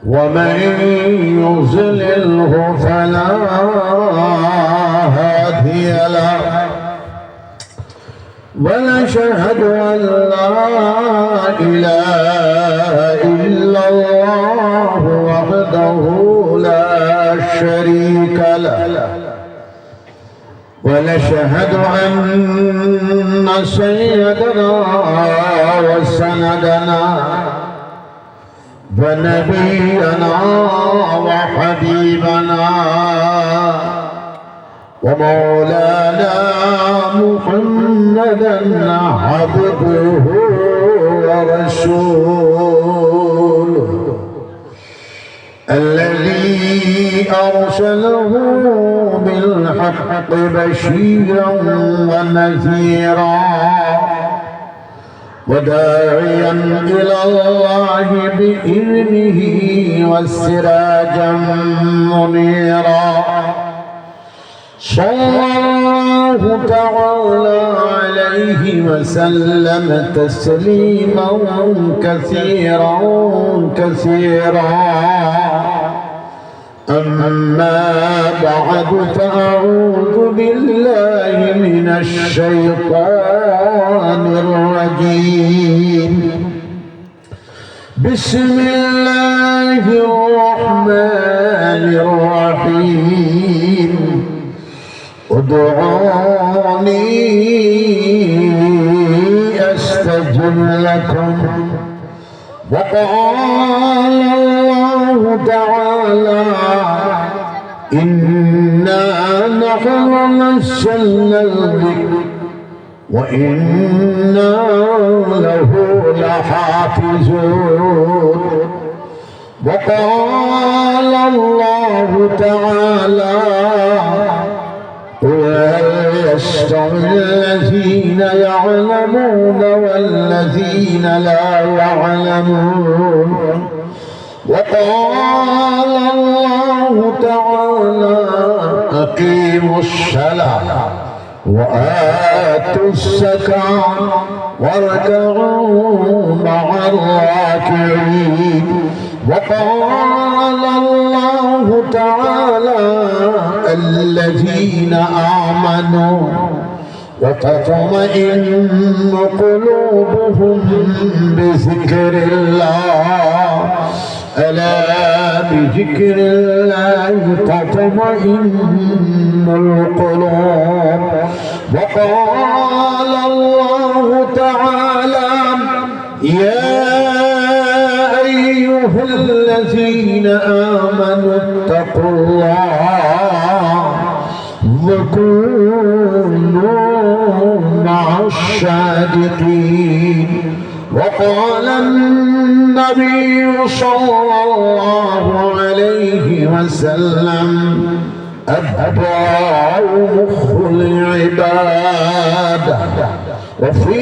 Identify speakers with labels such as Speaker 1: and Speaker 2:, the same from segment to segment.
Speaker 1: ومن يضلله فلا هادي له ونشهد أن لا إله إلا الله وحده لا شريك له ونشهد أن سيدنا وسندنا ونبينا وحبيبنا ومولانا محمدا عبده ورسوله الذي أرسله بالحق بشيرا ونذيرا وداعيا إلى الله بإذنه وسراجا منيرا صلى الله تعالى عليه وسلم تسليما كثيرا كثيرا أما بعد فأعوذ بالله من الشيطان الرجيم بسم الله الرحمن الرحيم ادعوني أستجب لكم وقال الله تعالى إنا نحن نزلنا الذكر وإنا له لحافظون وقال الله تعالى قل هل يستوي الذين يعلمون والذين لا يعلمون وقال الله تعالى أقيموا الصلاة وآتوا الزكاة واركعوا مع الراكعين وقال الله تعالى الذين آمنوا وتطمئن قلوبهم بذكر الله ألا بذكر الله تطمئن القلوب وقال الله تعالى يا أيها الذين آمنوا اتقوا الله وكونوا مع الصادقين وقال النبي صلى الله عليه وسلم الدعاء مخ العبادة وفي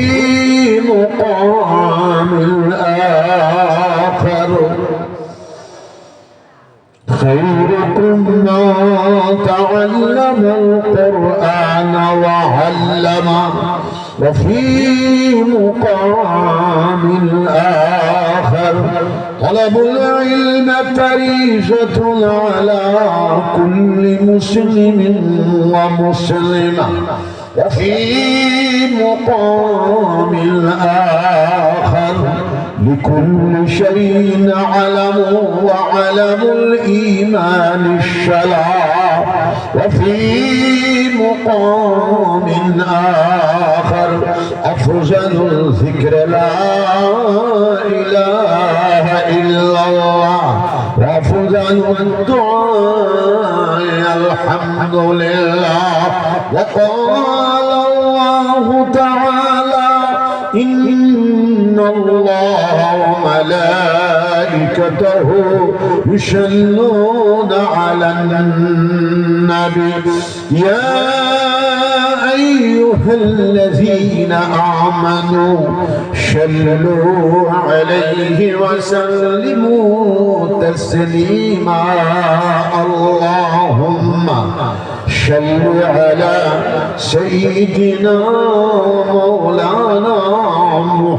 Speaker 1: مقام الآخر خيركم من تعلم القرآن وعلمه وفي مقام الآخر طلب العلم فريضة على كل مسلم ومسلمة وفي مقام الآخر لكل شيء علم وعلم الإيمان الصلاة وفي مقام آخر أفضل الذكر لا إله إلا الله وأفضل الدعاء الحمد لله وقال الله تعالى إن الله وملائكته يصلون على النبي يا أيها الذين آمنوا صلوا عليه وسلموا تسليما اللهم صل على سيدنا مولانا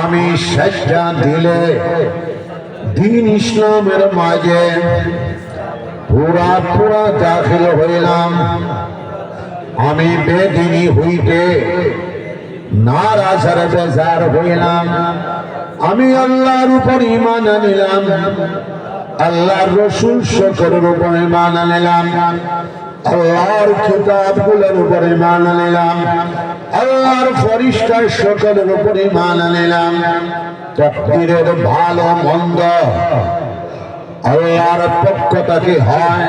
Speaker 1: আমি সাজ্জা দিলে দিন ইসলামের মাঝে পুরা দাখিল হইলাম। আমি বেদিনী হইতে নারাজ আর বেজার হইলাম। আমি আল্লাহর উপর ঈমান আনিলাম, আল্লাহর রাসূল সকলের উপর ঈমান আনিলাম, আল্লাহর কিতাবগুলোর উপর ঈমান আনিলাম, আল্লাহর ফেরেশতা সকলের উপর ঈমান আনিলাম। তাকদীরের ভালো মন্দ আল্লাহর পক্ষ থেকে হয়,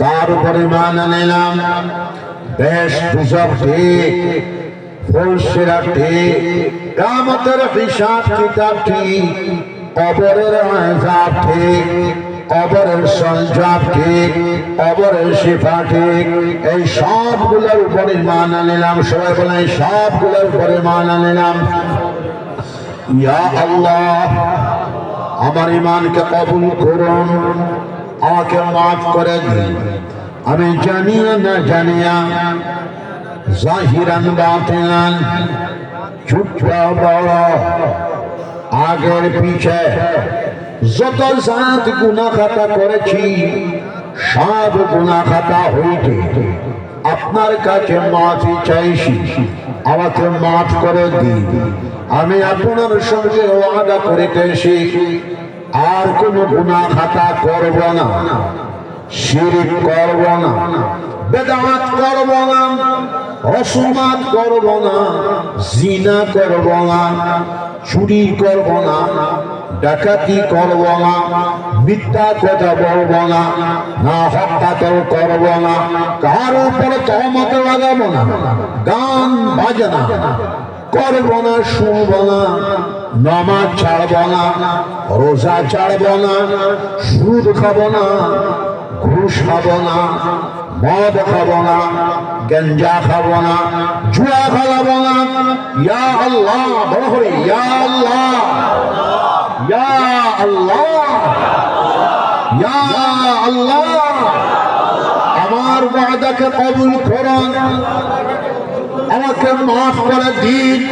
Speaker 1: তার উপর ঈমান আনিলাম। বেশ দুজক ঠিক, ফুলসিরা ঠিক, কিয়ামতের হিসাব কিতাব ঠিক, কবরের আযাব ঠিক, কবরের সঞ্জাব ঠিক, কবরের শিফা ঠিক, এই সবগুলোর উপর ঈমান আনিলাম। সবাই বলেন সবগুলোর উপর ঈমান আনিলাম। ইয়া আল্লাহ, আমার ঈমানকে কবুল করুন, আমাকে মাফ করে দিন। আমি জানিয়া না জানিয়া, জাহিরান বাতিনান, ছোট বড়, আগের পিছে যত জাত গুনাহ খাতা করেছি, সব গুনাহ খাতা হইতে আপনার কাছে মাফি চাইছি, আমাকে মাফ করে দিন। আমি আপনার সঙ্গে ওয়াদা করিতেছি আর কোন গুনাহ খাতা করব না, শিরক করব না, বেদাত করব না, রসুমাত করব না, জিনা করব না, চুরি করব না, ডাকাতি করব না, মিথ্যা কথা বলব না, না হত্যাকার করব না, কার উপরে তহমত লাগাবো না, গান বাজনা করব না, শুনব না, নামাজ ছাড়ব না, রোজা ছাড়ব না, সুদ খাব না, ঘুষ খাব না, মদ খাব না, গঞ্জা খাব না, জুয়া খেলাবো না। ইয়া আল্লাহ, বড় করে ইয়া আল্লাহ, ইয়া আল্লাহ, ইয়া আল্লাহ, আমার ওয়াদাকে কবুল করুন, আমাকে মাফ করে দিন।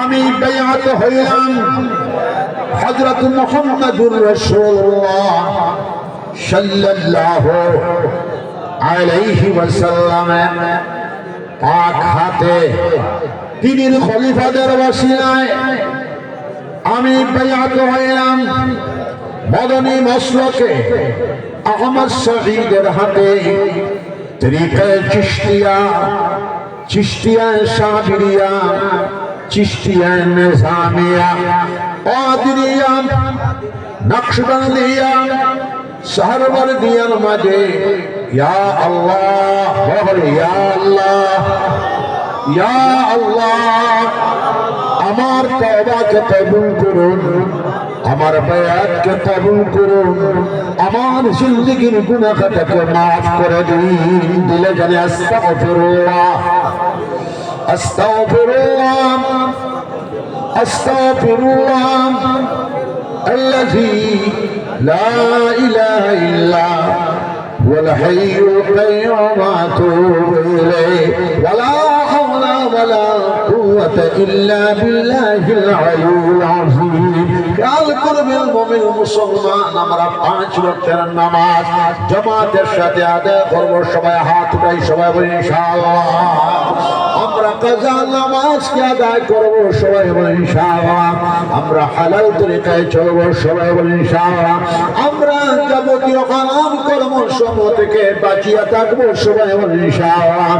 Speaker 1: আমি বেয়াত হইলাম হযরত মুহাম্মদুর রাসূলুল্লাহ সাল্লাল্লাহু আলাইহি ওয়াসাল্লাম পাক হাতে তিনির খলিফাদের ওসিলায় আমি বেয়াত হইলাম। মদনী মসলকে আহমদ শহীদের হাতে তরিকা চিশতিয়া, চিশতিয়া সাবিরিয়া, চিশতিয়া নিজামিয়া, কাদরিয়া, নকশবন্দিয়া, সাহরওয়ার্দিয়ার মাঝে ইয়া আল্লাহ, ইয়া আল্লাহ, ইয়া আল্লাহ, আমার তওবাকে কবুল করুন, আমার বায়াতকে কবুল করুন, আমার জিন্দেগির গুনাহ খাতাকে মাফ করে দিন। দিলে জানে আস্তাগফিরুল্লাহ, আস্তাগফিরুল্লাহ, আস্তাগফিরুল্লাহ الذي لا إله إلا هو الحي القيوم وأتوب إليه ولا حول ولا قوة إلا بالله العلي العظيم। খেয়াল করবেন মুমিন মুসলমান, আমরা 5 ওয়াক্তের নামাজ জামাতের সাথে আদায় করব। সবাই হাত উঠাই, সবাই বলি ইনশাআল্লাহ। আমরা কাজা নামাজকে আদায় করব, সবাই বলি ইনশাআল্লাহ। আমরা হালাল তরিকায় চলব, সবাই বলি ইনশাআল্লাহ। আমরা যাবতীয় হারাম কর্ম সমূহ থেকে বাঁচিয়ে থাকবো, সবাই বলি ইনশাআল্লাহ।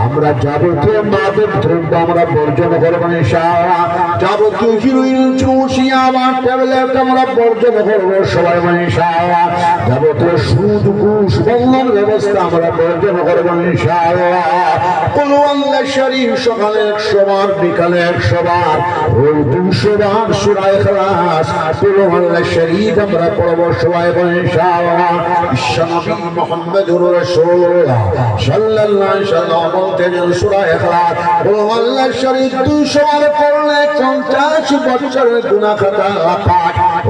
Speaker 1: আমরা যাবতীয় মাদক দ্রব্য আমরা বর্জন করবো ইনশাআল্লাহ। যাবতীয় হিরোইন, চুষিয়া বা ট্যাবলেট আমরা বর্জন করবো, সবাই বলি ইনশাআল্লাহ। যাবতীয় সুদ, ঘুষ, বন্ধন ব্যবস্থা আমরা বর্জন করবো ইনশাআল্লাহ। কুল আল্লাহ শরীফ সকালে 100 বার, বিকালে 100 বার, ওই 200 বার সূরা ইখলাস কুল আল্লাহ শরীফ আমরা পড়বো, সবাই বলি ইনশাআল্লাহ। বিশ্বনবী মুহাম্মদুর রাসূলুল্লাহ সাল্লাল্লাহু আলাইহি ওয়াসাল্লাম বলতেন সূরা ইখলাস কুল আল্লাহ শরীফ 200 বার পড়লে 50 বছরের গুনাহ খাতা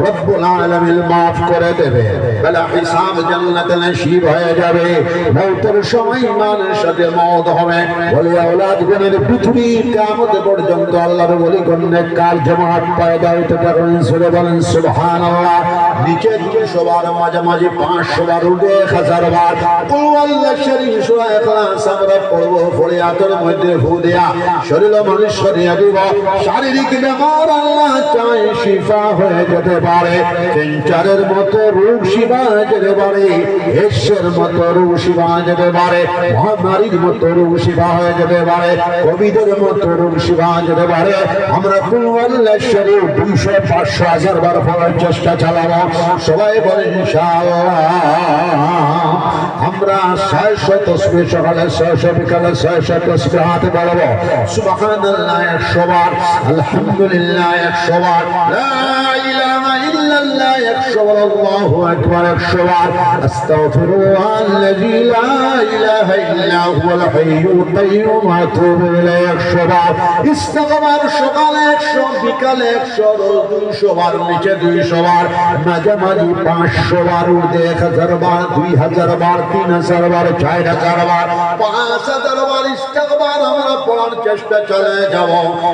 Speaker 1: রব্বুল আলামিন মাফ করে দেবে, বেলা হিসাব জান্নাতে নসিব হয়ে যাবে। মওতের সময় ইমানের সাথে মওত হবে। বলে আওলাদ গণের পৃথিবী কিয়ামত পর্যন্ত আল্লাহর ওলি গণের কার জামাত পয়দা হতে পারেন। সুরে বলেন সুবহানাল্লাহ। নিচে 200 বার, মাঝামাঝি 500 বার, উঠে 1000 বার কুল আল্লাহ শরীফ সূরা ইখলাস আমরা পড়ব। ফরিয়াতের মধ্যে ফু দেয়া শরীর মানুষ সরিয়ে দিব। শারীরিক বেমার আল্লাহ চায় শিফা হয়ে যেতে পারে। ক্যান্সারের মতো রোগ শিফা যেতে পারে, এসের মতো রোগ শিফা যেতে পারে, মহামারীর মতো রোগ শিফা হয়ে যেতে পারে, কোভিডের মতো রোগ শিফা যেতে পারে। আমরা কুল আল্লাহ শরীফ 200, 500, 1000 বার পড়ার চেষ্টা চালাবো। সবাই বলেন ইনশাআল্লাহ। আমরা 600 তাসবিহ সকালে, 600 বিকালে, 600 তাসবিহ হাতে বাড়াবো। সুবহানাল্লাহ 100 বার, আলহামদুলিল্লাহ 100 বার, লা ইলাহা ইল্লাল্লাহ 100 বার, আল্লাহু আকবার 100 বার, আস্তাগফিরুল্লাহাল্লাযী লা ইলাহা ইল্লা হুয়াল হাইয়ুল কাইয়্যুম ওয়া আতুবু ইলাইহি 100 বার। ইস্তিগফার সকালে 100, বিকালে 100, 200 বার, নিচে 200 বার, মাঝামাঝি 500 বার, উঠে 1000 বার, 2000 বার, 3000 বার, 4000 বার, 5000 বার ইস্তিগফার আমরা পড়ার চেষ্টা চলে যাব।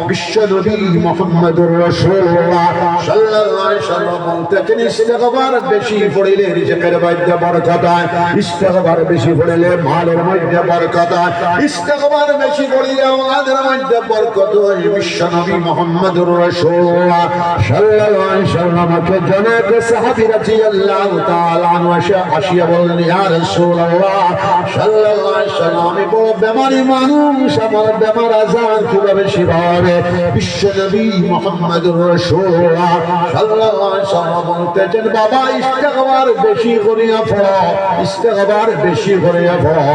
Speaker 1: বিশ্ব নবী মুহাম্মদুর রাসূলুল্লাহ সাল্লাল্লাহু আলাইহি ওয়াসাল্লাম বলতেন, ইস্তিগফার বেশি পড়লে রিজকের মধ্যে বরকত হয়, ইস্তিগফার বেশি পড়লে মালের মধ্যে বরকত হয়, ইস্তিগফার বেশি পড়লে আমাদের মধ্যে বরকত হয়। বিশ্ব নবী মুহাম্মদুর রাসূলুল্লাহ সাল্লাল্লাহু আলাইহি ওয়াসাল্লামকে জনাব সাহাবী রাদিয়াল্লাহু তাআলা আনহু আসিয়া বললেন, ইয়া রাসূলুল্লাহ সাল্লাল্লাহু আলাইহি ওয়াসাল্লাম, আমি বড় বেমারি মানুষ, আমার বেমার আজান কিভাবে শিফা হবে? বিশ্ব নবী মুহাম্মদুর রাসূলুল্লাহ সাল্লাল্লাহু আলাইহি ওয়াসাল্লাম বলতেছেন, বাবা ইস্তিগফার বেশি করিয়া পড়ো, ইস্তিগফার বেশি করিয়া পড়ো,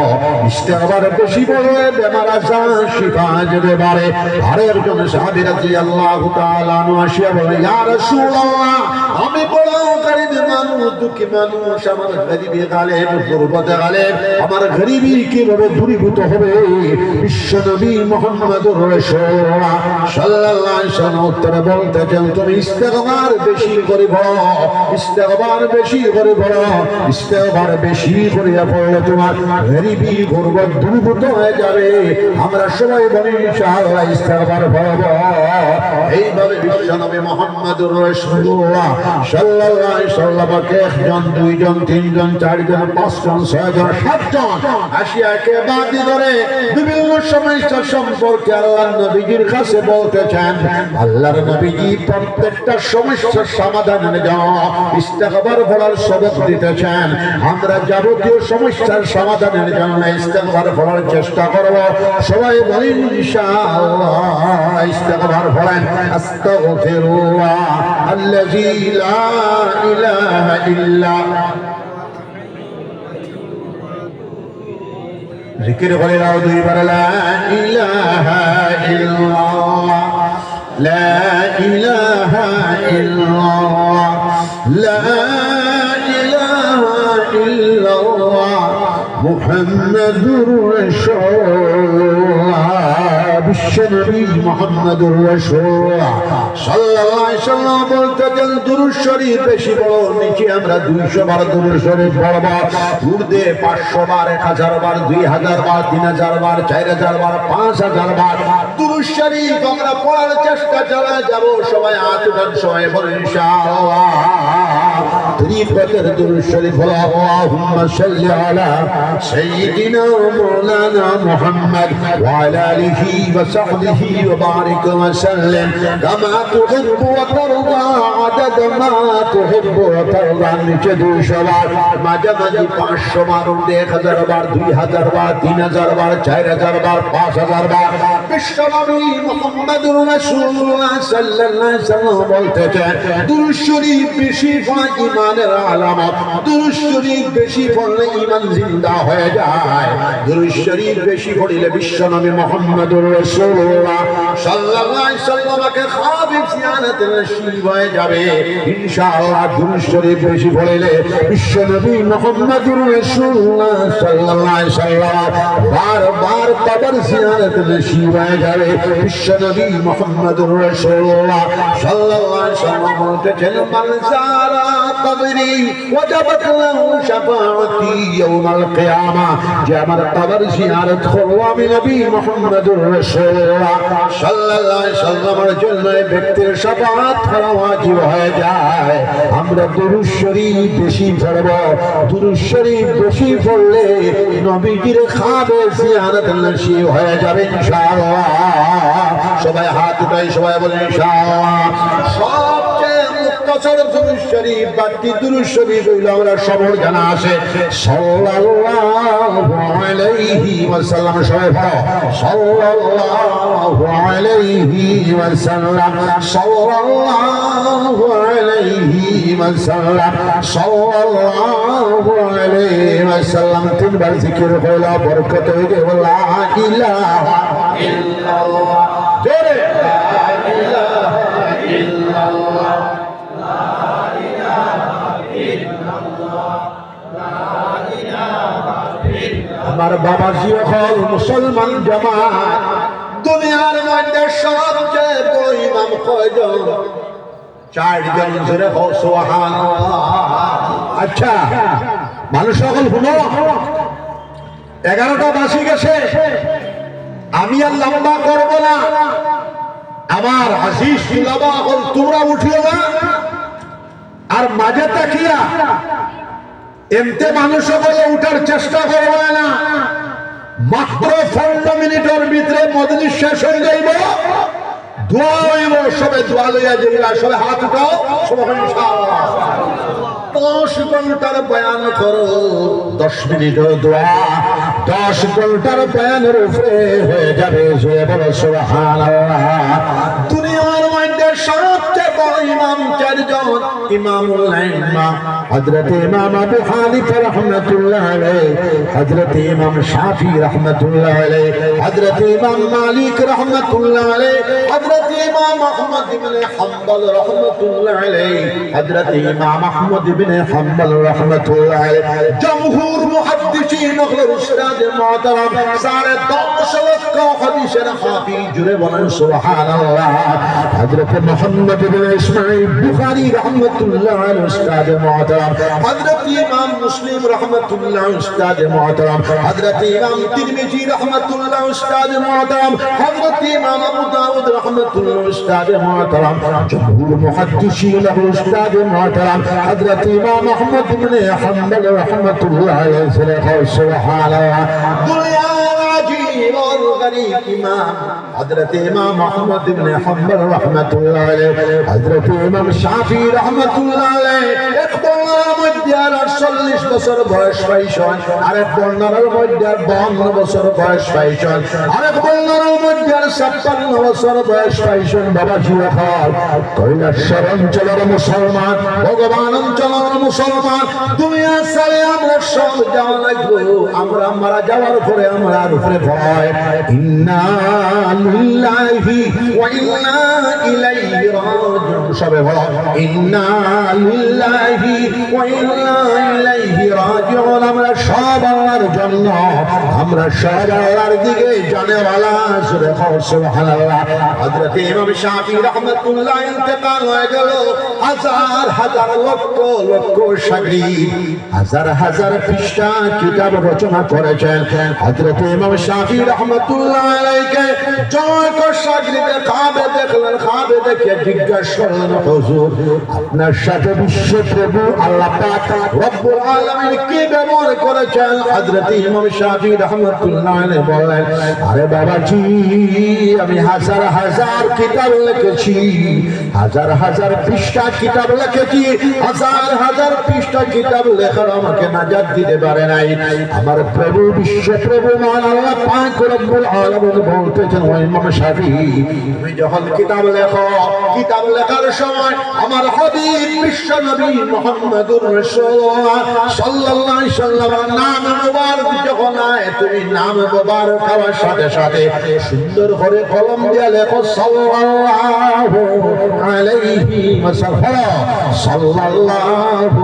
Speaker 1: ইস্তিগফার বেশি পড়লে বেমার আজান শিফা যেতে পারে। আর একজন সাহাবী রাদিয়াল্লাহু তাআলা আনহু আসিয়া বললেন, ইয়া রাসূলুল্লাহ, আমি বড় গরীব মানুষ, দুঃখী মানুষ, আমার গরীবী গালেব, দুর্বলতা গালেব, আমার গরীবী কিভাবে দূরীভূত হবে? বিশ্ব নবী মুহাম্মদুর রাসূলুল্লাহ সাল্লাল্লাহু আলাইহি ওয়াসাল্লাম উত্তরে বলতেছেন, তুমি ইস্তিগফার বেশি করে পড়ো, ইস্তিগফার বেশি করে পড়ো, ইস্তিগফার বেশি করে পড়লে তোমার গরীবী গুরবত দূরীভূত হয়ে যাবে। আমরা সবাই বলি ইনশাআল্লাহ ইস্তিগফার পড়ব। এইভাবে বিশ্ব নবী মুহাম্মদুর রাসূলুল্লাহ সাল্লাল্লাহু আলাইহি ওয়াসাল্লামকে 1 জন, 2 জন, 3 জন, 4 জন, 5 জন, 6 জন, 7 জন আসিয়াকে বাদি ধরে বিভিন্ন সমস্যা সম্পর্কে আল্লাহর নবীজির কাছে বলতেছেন। আল্লাহর নবীজি প্রত্যেকটা সমস্যার সমাধানের জন্য ইস্তিগফার পড়ার সবক দিতেছেন। আমরা যাবতীয় সমস্যার সমাধানের জন্য ইস্তিগফার পড়ার চেষ্টা করব। সবাই বলেন ইনশাআল্লাহ ইস্তিগফার পড়েন। আস্তাগফিরুল্লাহ আল্লাযী লা ইলাহা ইল্লা জিকির করে নাও 2 বার, লা ইলাহা ইল্লাল্লাহ, লা ইলাহা ইল্লাল্লাহ, লা ইলাহা ইল্লাল্লাহ মুহাম্মাদুর রাসূলুল্লাহ। বিশ্ব নবী মুহাম্মদুর রাসূলুল্লাহ সাল্লাল্লাহু আলাইহি ওয়াসাল্লাম বলতেছেন, দুরূদ শরীফ বেশি বড়, নিচে আমরা 200 বার দুরূদ শরীফ পড়ব, উর্দে 500 বার, 1000 বার, 2000 বার, 3000 বার, 4000 বার, 5000 বার দুরূদ শরীফ আমরা পড়ার চেষ্টা চালিয়ে যাব। সবাই আতুন সবাই বলেন ইনশাআল্লাহ। তরিকতের দুরূদ শরীফ হলো, আল্লাহুম্মা সাল্লি আলা সাইয়্যিদিনা ওয়া মাওলানা মুহাম্মদ ওয়া আলা আলিহি ওয়া সাহবিহি ওয়া বারিক ওয়া সাল্লিম কামা তুহিব্বু ওয়া তারদা আদাদ মা তুহিব্বু ওয়া তারদা। নিচে 200 বার, মাঝামাঝি 500 বার, 1000 বার, 2000 বার, 3000 বার, 4000 বার, 5000 বার। বিশ্ব নবী মুহাম্মদুর রাসূলুল্লাহ সাল্লাল্লাহু আলাইহি ওয়াসাল্লাম বলতেছেন, দুরূদ শরীফ বেশি পড়া ঈমানের আলামত, দুরূদ শরীফ বেশি পড়লে ঈমান জিন্দা হয়ে যায়। দুরূদ শরীফ বেশি পড়লে বিশ্ব নবী মুহাম্মদুর রাসূলুল্লাহ সাল্লাল্লাহু আলাইহি ওয়াসাল্লামকে খাবি জিয়ারত নসিব হয়ে যাবে ইনশাআল্লাহ। দুরূদ শরীফ বেশি পড়লে বিশ্ব নবী মুহাম্মদুর রাসূলুল্লাহ সাল্লাল্লাহু আলাইহি ওয়াসাল্লাম বারবার কবর জিয়ারত নসিব হয়ে যাবে। বিশ্বনবী মুহাম্মদুর রাসূলুল্লাহ সাল্লাল্লাহু আলাইহি ওয়াসাল্লাম বলতেছেন, মান যারা কবরি ওয়াজাবাত লাহু শাফাআতি ইয়াউমাল কিয়ামা, যে আমার কবর জিয়ারত করবে আমি নবী মুহাম্মদুর রাসূলুল্লাহ সাল্লাল্লাহু আলাইহি ওয়াসাল্লামের জন্য এই ব্যক্তির শাফাআত করা ওয়াজিব হয়ে যায়। আমরা দুরূদ শরীফ বেশি পড়ব, দুরূদ শরীফ বেশি পড়লে নবীজির খাবে জিয়ারত নসিব হয়ে যাবে ইনশাআল্লাহ। সবাই হাত উঠাই, সবাই বলেন ইনশাআল্লাহ। সবচেয়ে মুক্তসর দুরূদ শরীফ, বাকি দুরূদ শরীফ হইল আমরা সবার জানা আছে সাল্লাল্লাহু আলাইহি ওয়াসাল্লাম। সবাই পড়ো সাল্লাল্লাহু আলাইহি ওয়াসাল্লাম, সাল্লাল্লাহু আলাইহি ওয়াসাল্লাম, সাল্লাল্লাহু আলাইহি ওয়াসাল্লাম। তিনবার জিকির হইল, বরকত হইবে লা ইলাহা ইল্লাল্লাহ। জোরে লা ইলাহা ইল্লাল্লাহ, লা ইলাহা ইল্লাল্লাহ, লা ইলাহা ইল্লাল্লাহ। আমার বাবাজি হল মুসলমান জামাত। দুনিয়ার মধ্যে সবচেয়ে বড় ইমাম কয়জন? 4 জন। জোরে হো সুবহানাল্লাহ। আচ্ছা মানুষ সকল শুনো, 11টা বাঁচি গেছে, আমি আর লম্বা করব না। আমার আজিজ তুলাবা হল তোমরা উঠিও না, আর মাঝে তাকিয়া এমতে মানুষ সকলে উঠার চেষ্টা করবে না। মাত্র 15 মিনিটের ভিতরে মজলিস শেষ হয়ে যাইব, দোয়া হইব। সবে দোয়া লইয়া যাইবা, সবে হাত উঠাও, সবাই ইনশাআল্লাহ। 10 ঘন্টার বয়ান করো, 10 মিনিটের দোয়া 10 ঘন্টার বয়ানের উপরে হয়ে যাবে। যে বলো সুবহানাল্লাহ। দুনিয়ার মধ্যে সবচেয়ে বড় ইমাম 4 জন। ইমামুল আইম্মা হযরত ইমাম আবু হানিফা রাহমাতুল্লাহ আলাইহি, হযরত ইমাম শাফি রাহমাতুল্লাহ আলাইহি, হযরত ইমাম মালিক রাহমাতুল্লাহ আলাইহি, হযরত ইমাম আহমদ ইবনে হাম্বল রাহমাতুল্লাহ আলাইহি, হযরত ইমাম আহমদ ইবনে হাম্বল রাহমাতুল্লাহ আলাইহি। জমহুর মুহাদ্দিসিন হলেন উস্তাদ মুহতারাম 10.5 লক্ষ হাদিসের হাফিজ। জুড়ে বলেন সুবহানাল্লাহ। হযরত মুহাম্মদ ইবনে ইসমাঈল বুখারী রাহমাতুল্লাহ আলাইহি উস্তাদ মুহতারাম, হযরত ইমাম মুসলিম রাহমাতুল্লাহ উস্তাদ মুহতারাম, হযরত ইমাম তিরমিজি রাহমাতুল্লাহ উস্তাদ মুহতারাম, হযরত ইমাম আবু দাউদ রাহমাতুল্লাহ উস্তাদ মুহতারাম। জমহুর মুহাদ্দিসিন উস্তাদ মুহতারাম হযরত ইমাম আহমদ ইবনে হাম্বল রাহমাতুল্লাহ আলাইহি। সুবহানাল্লাহ। দুনিয়ার আজীব और गरीब इमाम हजरत इमाम अहमद इब्न हम्बल रहमतुल्लाह अलैहि, हजरत इमाम शाफी रहमतुल्लाह अलैहि। एक বর্ণনার মধ্যে 48 বছর বয়স পাইছেন, আরেক বর্ণনার মধ্যে 52 বছর বয়স পাইছেন, আরেক বর্ণনার মধ্যে 56 বছর বয়স পাইছেন। বাবা জিয়াফর কৈলাসর অঞ্চলের মুসলমান, ভগবান অঞ্চলের মুসলমান। দুনিয়া ছেড়ে আমরা সব যাওয়া লাগবে। আমরা মারা যাওয়ার পরে আমরা উপরে ভয় ইন্না লিল্লাহি ওয়া ইন্না ইলাইহি রাজিউন। সবে বলো ইন্না লিল্লাহি ওয়া ইন্না ইলাইহি রাজিউন। আমরা সব আল্লাহর জন্য, আমরা সব আল্লাহর দিকে জানেওয়ালা। সুরে সুবহানাল্লাহ। হযরত ইমাম শাফি রাহমাতুল্লাহ ইন্তেকাল হয়ে গেল। হাজার হাজার লক্ষ লক্ষ শাগীর, হাজার হাজার পৃষ্ঠা কিতাব রচনা করেছেন। হযরত ইমাম শাফি রাহমাতুল্লাহ আলাইহি জয় কর শাগীরদের খাবে দেখলেন, খাবে দেখে জিজ্ঞাসা করলেন, হুজুর আপনার সাথে বিশ্ব প্রভু আল্লাহ পাক রব্বুল আলামিন কি ব্যবহার করেছেন? হযরত ইমাম শাফি রাহমাতুল্লাহ আলাইহি বললেন, আরে বাবাজি আমি হাজার হাজার কিতাব লিখেছি, হাজার হাজার পৃষ্ঠা কিতাব লিখেছি, হাজার হাজার পৃষ্ঠা কিতাব লেখার আমাকে নাজাত দিতে পারে নাই। আমার প্রভু বিশ্ব প্রভু মহান আল্লাহ পাক রব্বুল আলামিন বলতেছেন, ও ইমাম শাফি তুমি যখন কিতাব লেখো, কিতাব লেখার সময় আমার হাবিব বিশ্ব নবী মুহাম্মদুর রাসূলুল্লাহ সাল্লাল্লাহু আলাইহি ওয়াসাল্লামের নাম মুবারক যখন আয় যায় তুমি নাম মোবারক হওয়ার সাথে সাথে সুন্দর করে কলম দিয়ে লেখো সাল্লাল্লাহু আলাইহি ওয়াসাল্লাম, সাল্লাল্লাহু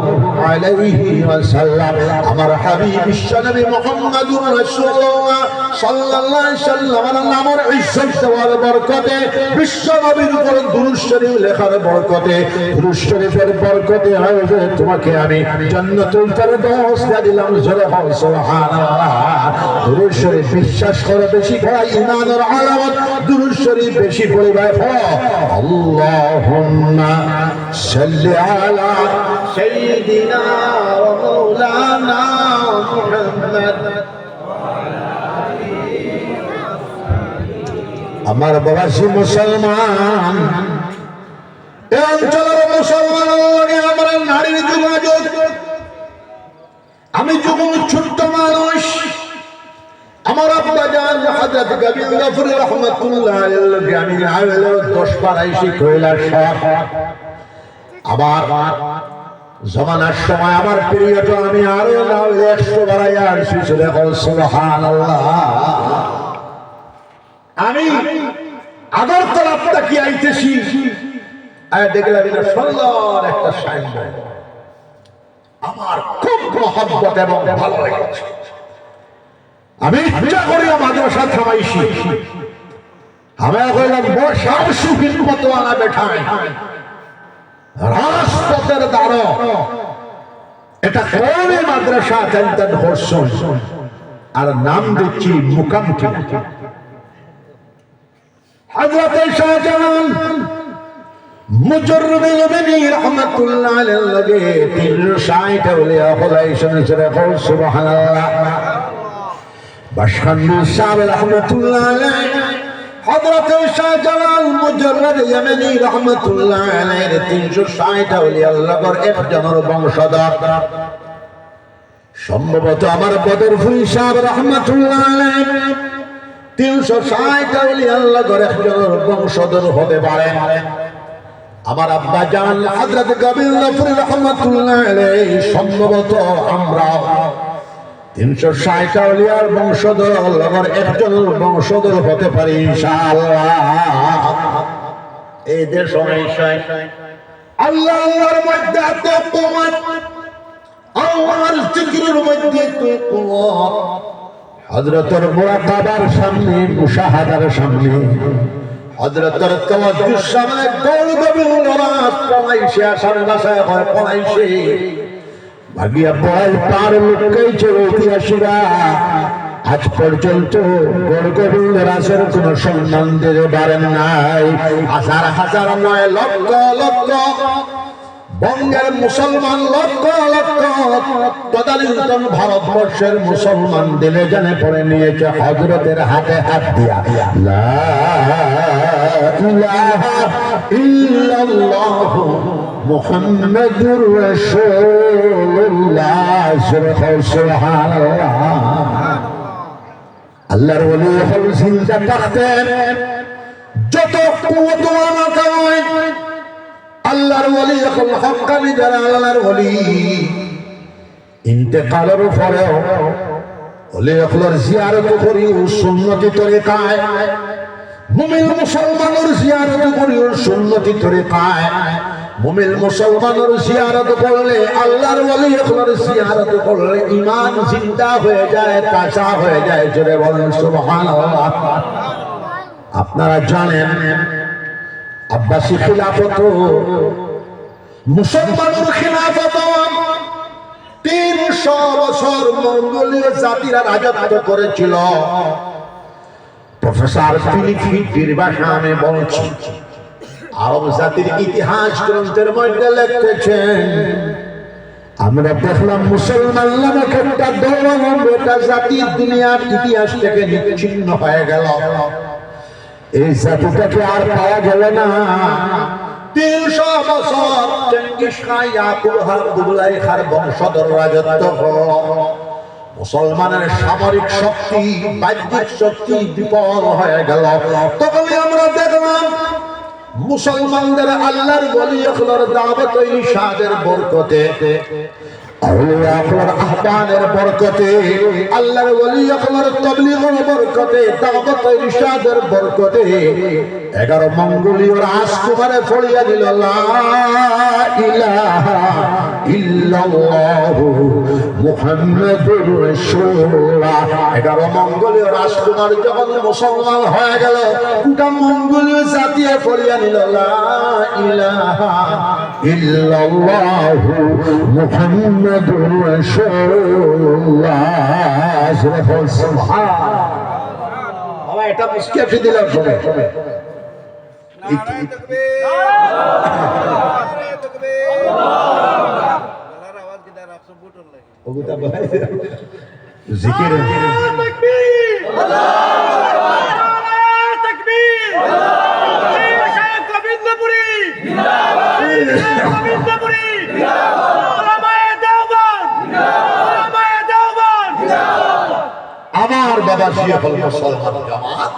Speaker 1: আলাইহি ওয়াসাল্লাম। আমার হাবিব বিশ্বনবী মুহাম্মদুর রাসূলুল্লাহ সাল্লাল্লাহু আলাইহি ওয়াসাল্লামের নামের ইজ্জত দেওয়ার বরকতে, বিশ্বনবীর উপর দুরূদ শরীফ লেখার বরকতে, দুরূদ শরীফের বরকতে হযরত তোমাকে আমি জান্নাতুল ফেরদৌস দিয়ে দিলাম। জোরে বল সুবহানাল্লাহ। দুরূদ শরীফ বিশ্বাস করে বেশি পড়া ঈমানের আলামত। দুরূদ শরীফ বেশি পড়ে ভাই আল্লাহুম্মা সাল্লি আলা সাইয়্যিদিনা ওয়া মাওলানা মুহাম্মদ। আমার বাবাসী মুসলমান, এই অঞ্চলের মুসলমানের লগে আমরা নারীর যোগাযোগ। আমি যখন ছোট্ট মানুষ, আমার আব্বা জান হযরত কবির গফুরি রাহমাতুল্লাহ আলাইহি লগে আমি আইলো 10 পারাইছি কৈলাসর। আবার জমানার সময় আমার পিরিয়ড আমি আরো না 100 বাড়াইয়া আসছি। সুবহানাল্লাহ। আমি আগরতলা কি আইতেছি, আর দেখলাম এটা সুন্দর একটা সাইনবোর্ড। আমার খুব মহব্বত এবং ভালো লেগেছে। আমি ইচ্ছা করিয়া মাদ্রাসা থামাইছি। আমি কইলাম বসার সুখিন মতো আনা বেঠায় রাজপথের দ্বারা এটা কোন মাদ্রাসা জানতেন হোসেন, আর নাম দিচ্ছি মুকামটি। হযরত শাহজালাল মুজররুল উলুমি রাহমাতুল্লাহ আলাইহি লগে 360 আউলিয়া খোদাইছেন। সুবহানাল্লাহ। বাশখান্দি সাহেব রাহমাতুল্লাহ আলাইহি হযরত শাহজালাল মুজররুল ইয়ামানি রাহমাতুল্লাহ আলাইহি 360 আউলিয়া লগর একজনের বংশধর। সম্ভবত আমার বদরপুরি সাহেব রাহমাতুল্লাহ আলাইহি 360 আউলিয়া লগর একজনের বংশধর হতে পারে। আমার আব্বা জান হযরত কবির গফুরি রাহমাতুল্লাহ আলাইহি সম্ভবত আমরা 360 আউলিয়ার বংশধর লগর একজনের বংশধর হতে পারি ইনশাআল্লাহ। এই যে সমস্যা আল্লাহর মধ্যে তো কুওয়াত, আল্লাহর জিকিরের মধ্যে তো কুওয়াত। হযরতের মুরাকাবার সামনে, মুশাহাদার সামনে, হযরতের তাওয়াজ্জুর সামনে গৌরবী নামাজ পড়াইছে, আসার ভাষায় হয় পড়াইছে। ভাগিয়া বল পার লুকাইছে ঐতিহাসিকরা। আজ পর্যন্ত গৌরবী রাসের কোন সম্মান দিতে পারেন নাই। হাজার হাজার নয়, লক্ষ লক্ষ বঙ্গের মুসলমান, লক্ষ লক্ষ তদানীন্তন ভারতবর্ষের মুসলমান দিলে জানে পড়ে নিয়েছে হযরতের হাতে হাত দিয়া লা ইলাহা ইল্লাল্লাহ মুহাম্মাদুর রাসূলুল্লাহ। সুবহানাল্লাহ। আল্লাহর ওলি হল জিন্দা থাকতেন যত কুওয়াত আমাকে হয়। আল্লাহর ওলি এখন হক্কানি যারা আল্লাহর ওলি ইন্তেকালের পরেও ওলি হকলের জিয়ারত করি সুন্নতি তরিকায়। মুমিন মুসলমানের জিয়ারত করি সুন্নতি তরিকায়। মুমিন মুসলমানের জিয়ারত করলে, আল্লাহর ওলি হকলের জিয়ারত করলে ঈমান জিন্দা হয়ে যায়, তাজা হয়ে যায়। জোরে বলেন সুবহানাল্লাহ। আপনারা জানেন আব্বাসী খিলাফত, মুসলমানের খিলাফত 300 বছর মঙ্গোলীয় জাতিরা রাজত্ব করেছিল। প্রফেসর ফিলিপির ভাষা আমি বলছি, আরব জাতির ইতিহাস গ্রন্থের মধ্যে লিখেছেন। আমরা দেখলাম মুসলমান নামক একটা দল, একটা জাতি দুনিয়ার ইতিহাস থেকে নিচ্ছিন্ন হয়ে গেল। এই জাতিটাকে আর পাওয়া গেল না। 300 বছর চেঙ্গিস খান, ইয়াকুব খান, কুবলাই খান বংশধর রাজত্ব হলো। মুসলমানের সামরিক শক্তি, বাহ্যিক শক্তি বিপদ হয়ে গেল। তখন আমরা দেখলাম মুসলমানদের আল্লাহর ওলি হকলের দাওয়াত ও ইরশাদের বরকতে আউলিয়া আকরার আহ্বানের বরকতে, আল্লাহর ওলি আকরার তাবলীগের বরকতে, দাওয়াত ইরশাদের বরকতে 11 মঙ্গোলীয় রাজকুমারে ফড়িয়া দিল লা ইলাহা ইল্লাল্লাহ মুহাম্মাদুর রাসূলুল্লাহ। 11 মঙ্গোলীয় রাজকুমার যখন মুসলমান হয়ে গেল, গোটা মঙ্গোলীয় জাতিয়ে ফড়িয়া দিল লা ইলাহা ইল্লাল্লাহ মুহাম্মাদুর রাসূলুল্লাহ। সুবহানাল্লাহ। বাবা এটা মুস্কি আপনি দিলাম সবাই। নারায়ে তাকবীর, নারায়ে তাকবীর। গলার আওয়াজ কিদার আপসে বুটন লাগে ওগুতা ভাই জিকির নারায়ে তাকবীর, নারায়ে তাকবীর। শাহ গোবিন্দপুরী জিন্দাবাদ, গোবিন্দপুরী জিন্দাবাদ, ওলামায়ে দেওবন্দ জিন্দাবাদ, ওলামায়ে দেওবন্দ জিন্দাবাদ। আমার বাবা জিয়াউল মুসলমান জামাত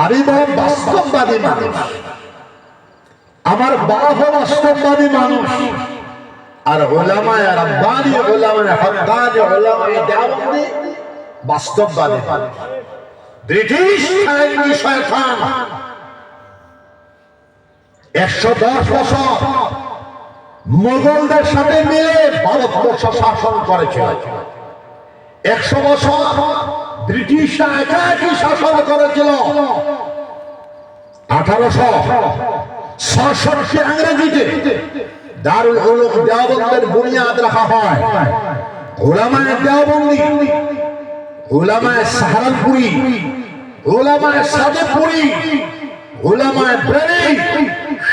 Speaker 1: আমি বড় বাস্তববাদী মানুষ, আমার বাবা বাস্তববাদী মানুষ, আর উলামায়ে রাব্বানী, উলামায়ে হক্কানী, উলামায়ে দেওবন্দি বাস্তববাদী মানুষ। ব্রিটিশ শয়তান 110 বছর মুঘলদের সাথে মিলে ভারতবর্ষ শাসন করেছিল। 100 বছর ব্রিটিশরা একাকী শাসন করেছিল। 1866 ইংরেজিতে দারুল উলুম দেওবন্দের বুনিয়াদ রাখা হয়। উলামায়ে দেওবন্দি, উলামায়ে সাহারানপুরি, উলামায়ে সাদেপুরি, উলামায়ে বেরেলী,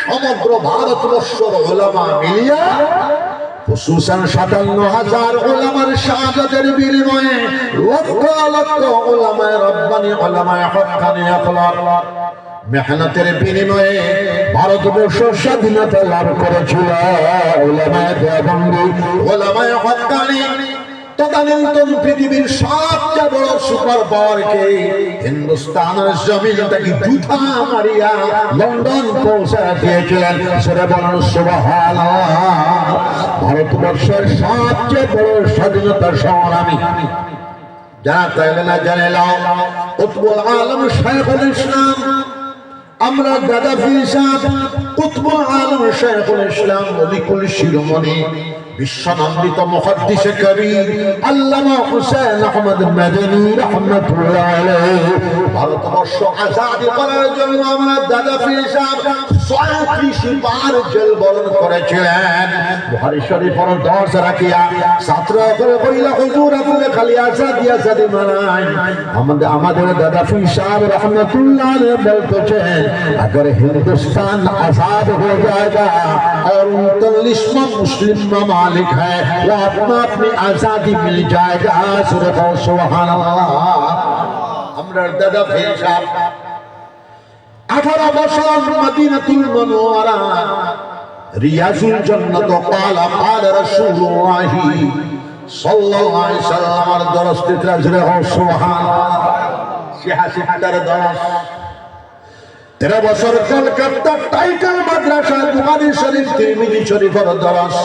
Speaker 1: সমগ্র ভারতবর্ষের উলামা মিলিয়া খুসুসান 57,000 উলামার শাহাদাতের বিনিময়ে লক্ষ লক্ষ উলামায়ে রাব্বানী, উলামায়ে হক্কানী আকলার মেহনতের বিনিময়ে ভারতবর্ষ স্বাধীনতা লাভ করেছিল। উলামায়ে দেওবন্দি, উলামায়ে হক্কানী তদানীন্তন পৃথিবীর সবচেয়ে বড় সুপার পাওয়ারকে হিন্দুস্তানের জমিন থেকে জুতা মারিয়া লন্ডন পৌঁছে দিয়েছিলেন। সেটা বলুন সুবহানাল্লাহ। ভারতবর্ষের সবচেয়ে বড় স্বাধীনতা সংগ্রামী যারা তাইলে না জানে নাও, কুতুবুল আলম শাইখুল ইসলাম, আমরা দাদা পীর সাহেব কুতুবুল আলম শাইখুল ইসলাম মলিকুল শিরোমণি বিশ্বনন্দিত মুহাদ্দিসে কবির আল্লামা হুসাইন আহমদ মাদানী রাহমাতুল্লাহ আলাইহি ভারতবর্ষ আজাদ করার জন্য আমরা দাদা পীর সাহেব 34 বার জেল বরণ করেছিলেন। বুখারী শরীফের 10 রাখিয়া ছাত্র করে কইলা হুজুর আপনি খালি আজাদি মানাই। আমাদের দাদা পীর সাহেব রাহমাতুল্লাহ আলাইহি বলতেছেন अगर हिंदुस्तान आजाद हो जाएगा और 39 मुस्लिम ममालिक है वो अपना अपनी आजादी मिल जाएगा। सुभान अल्लाह। আমরা দাদা পীর সাহেব 18 বছর মদিনাতুল মুনাওয়ারা রিয়াজুল জান্নাত ক্বালা ক্বালা রাসূলুল্লাহ সাল্লাল্লাহু আলাইহি সাল্লামের দরসতে রাজরে সুবহানাল্লাহ। সিহাসিতার দরস 13 বছর কলকাতা টাইটাল মাদ্রাসায় বুখারী শরীফ তিরমিজি শরীফের দরস,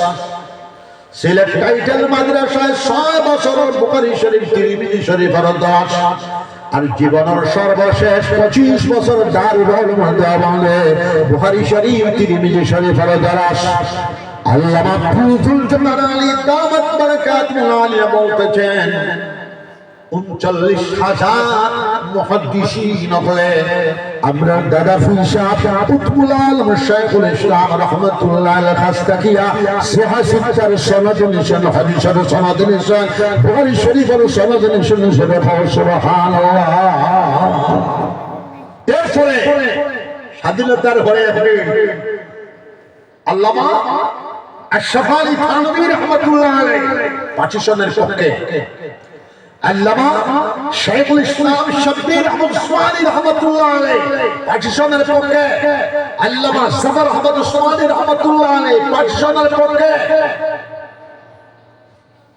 Speaker 1: সিলেট টাইটাল মাদ্রাসায় 6 বছর বুখারী শরীফ তিরমিজি শরীফের দরস, আর জীবনের সর্বশেষ 25 বছর দারুল উলুম দেওবন্দে বুখারী শরীফ তিরমিজি শরীফের দরস। আল্লামা ফুজুল জামান আলী দামাত বারাকাতুহু আলিয়া বলতেছেন 39,000 মুহাদ্দিসিন হলে আমরা দাদা পীর সাহেব কুতুবুল আলম শাইখুল ইসলাম রাহমাতুল্লাহ আলাইহি খাস্তাকিয়া সিহাসিতার সনদ নিশান, হাদিসের সনদ নিশান, বুখারী শরীফের সনদ নিশান। সুবহানাল্লাহ। এরপরে স্বাধীনতার পরে আল্লামা আশরাফ আলী থানভী রাহমাতুল্লাহ আলাইহি পাকিস্তানের পক্ষে, আল্লামা শাইখুল ইসলাম শব্বির আহমদ উসমানী রাহমাতুল্লাহ আলাইহি পাকিস্তানের পক্ষে, আল্লামা জাফর আহমদ উসমানী রাহমাতুল্লাহ আলাইহি পাকিস্তানের পক্ষে,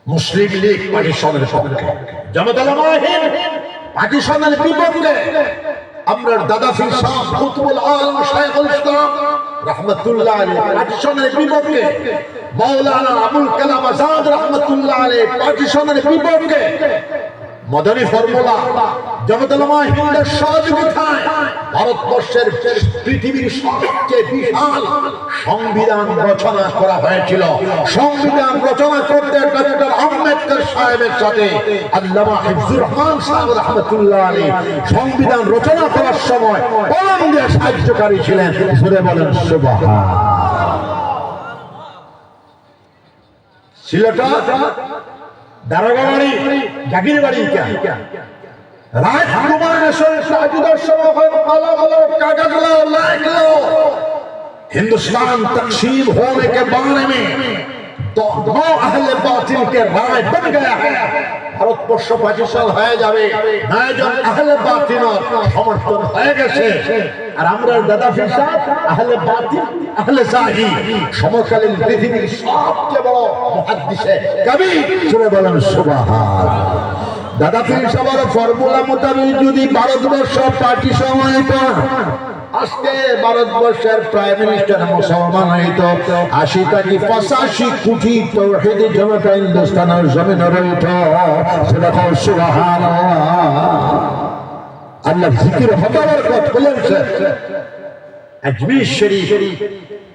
Speaker 1: মুসলিম লীগ পাকিস্তানের পক্ষে, জামাত উলামা হিন্দ পাকিস্তানের বিপক্ষে। আমরা দাদা পীর সাহেব কুতুবুল আলম শাইখুল ইসলাম রহমতুল্লাহ আলাইহি পার্টিশনের বিপক্ষে, মাওলানা আবুল কালাম আজাদ রহমতুল্লাহ আলাইহি পার্টিশনের বিপক্ষে মদনী ফর্মুলা জগদলমা হিন্দের সহযোগিতায় ভারতবর্ষের পৃথিবীর সবচেয়ে বিশাল সংবিধান রচনা করা হয়েছিল। সংবিধান রচনা করতে ডক্টর আম্বেদকর সাহেবের সাথে আল্লামা হিফজুর রহমান সাহেব রহমতুল্লাহ আলাইহি সংবিধান রচনা করার সময় কলম দিয়ে সাহায্যকারী ছিলেন। জোরে বলেন সুবহানাল্লাহ। সিলেটা দারোগা বাড়ি, জাগির বাড়ি, राजकुमार हिंदुस्तान तकसीम होने के बारे में तो 9 अहले बातिल के राय बन गया है। ভারতবর্ষ পাকিস্তান হয়ে যাবে, 9 জন আহলে বাতিল সমর্থন হয়ে গেছে। আর আমরা দাদা পীর সাহেব আহলে বাতিল আহলে জাহি সমকালীন পৃথিবীর সবচেয়ে বড় মুহাদ্দিসে কবি। জোরে বলেন সুবহানাল্লাহ। দাদা পীর সাহেবের ফর্মুলা মোতাবেক যদি ভারতবর্ষ পাকিস্তান হইতো, আজকে ভারতবর্ষের প্রাইম মিনিস্টার মুসলমান হইতো, 80 থেকে 85 কোটি তাওহীদি জনতা হিন্দুস্তানের জমিনে রইত। সেটা কও সুবহানাল্লাহ। আল্লাহ জিকির হবে বরকত বলেছে। আজমির শরীফ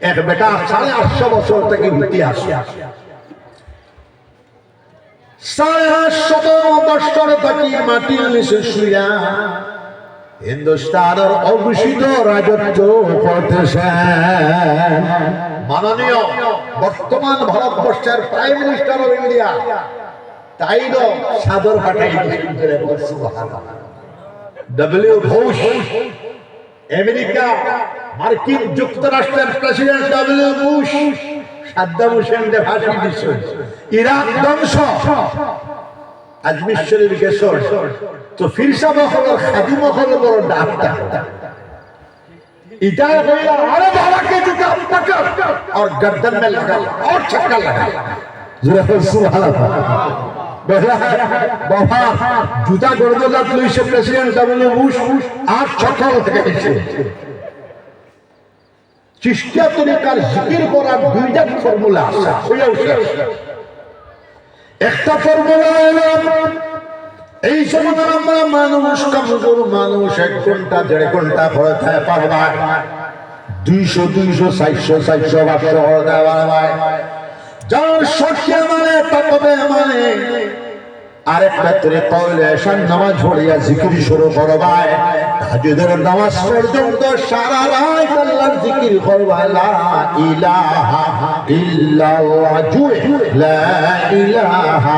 Speaker 1: এক বেটা 850 বছর থেকে ইতিহাস, 850 বছর থেকে মাটির নিচে শুয়া হিন্দুস্তানের অঘোষিত রাজত্ব করতেছেন মাননীয় বর্তমান ভারতবর্ষের প্রাইম মিনিস্টার অফ ইন্ডিয়া। তাই তো সাদর পাঠাই ডব্লিউ বুশ, আমেরিকা মার্কিন যুক্তরাষ্ট্রের প্রেসিডেন্ট ডব্লিউ বুশ সাদ্দাম হোসেনকে ফাঁসি দিচ্ছে, ইরাক ধ্বংস, আজমির শরীফ গেছর তো ফিরসা মহল খাদিম মহল বড় ডাক্তার ইটা কইলা আরে বাবাকে জুতা পকড় और गर्दन में लगा और छक्का लगा। जरा सुभान बाबा জুতা গর্দলাত লইছে প্রেসিডেন্ট ডব্লিউ বুশ আর ছক্কা লাগাইছে। চিশতিয়া তরিকার জিকির করার দুইটা ফর্মুলা আছে। একটা ফর্মুলা হলো এই সময় আমরা মানুষ কমজোর মানুষ 1 ঘন্টা 1.5 ঘন্টা পড়তে পারবা, 200 400 500 যার শক্তি মানে তাকবে মানে আরেকটা তরিকা হইলে এশার নামাজ পড়িয়া জিকির শুরু করবা, তাহাজ্জুদের নামাজ পর্যন্ত সারা রাত আল্লাহর জিকির করবা। লা ইলাহা ইল্লাল্লাহ, জুড়ে লা ইলাহা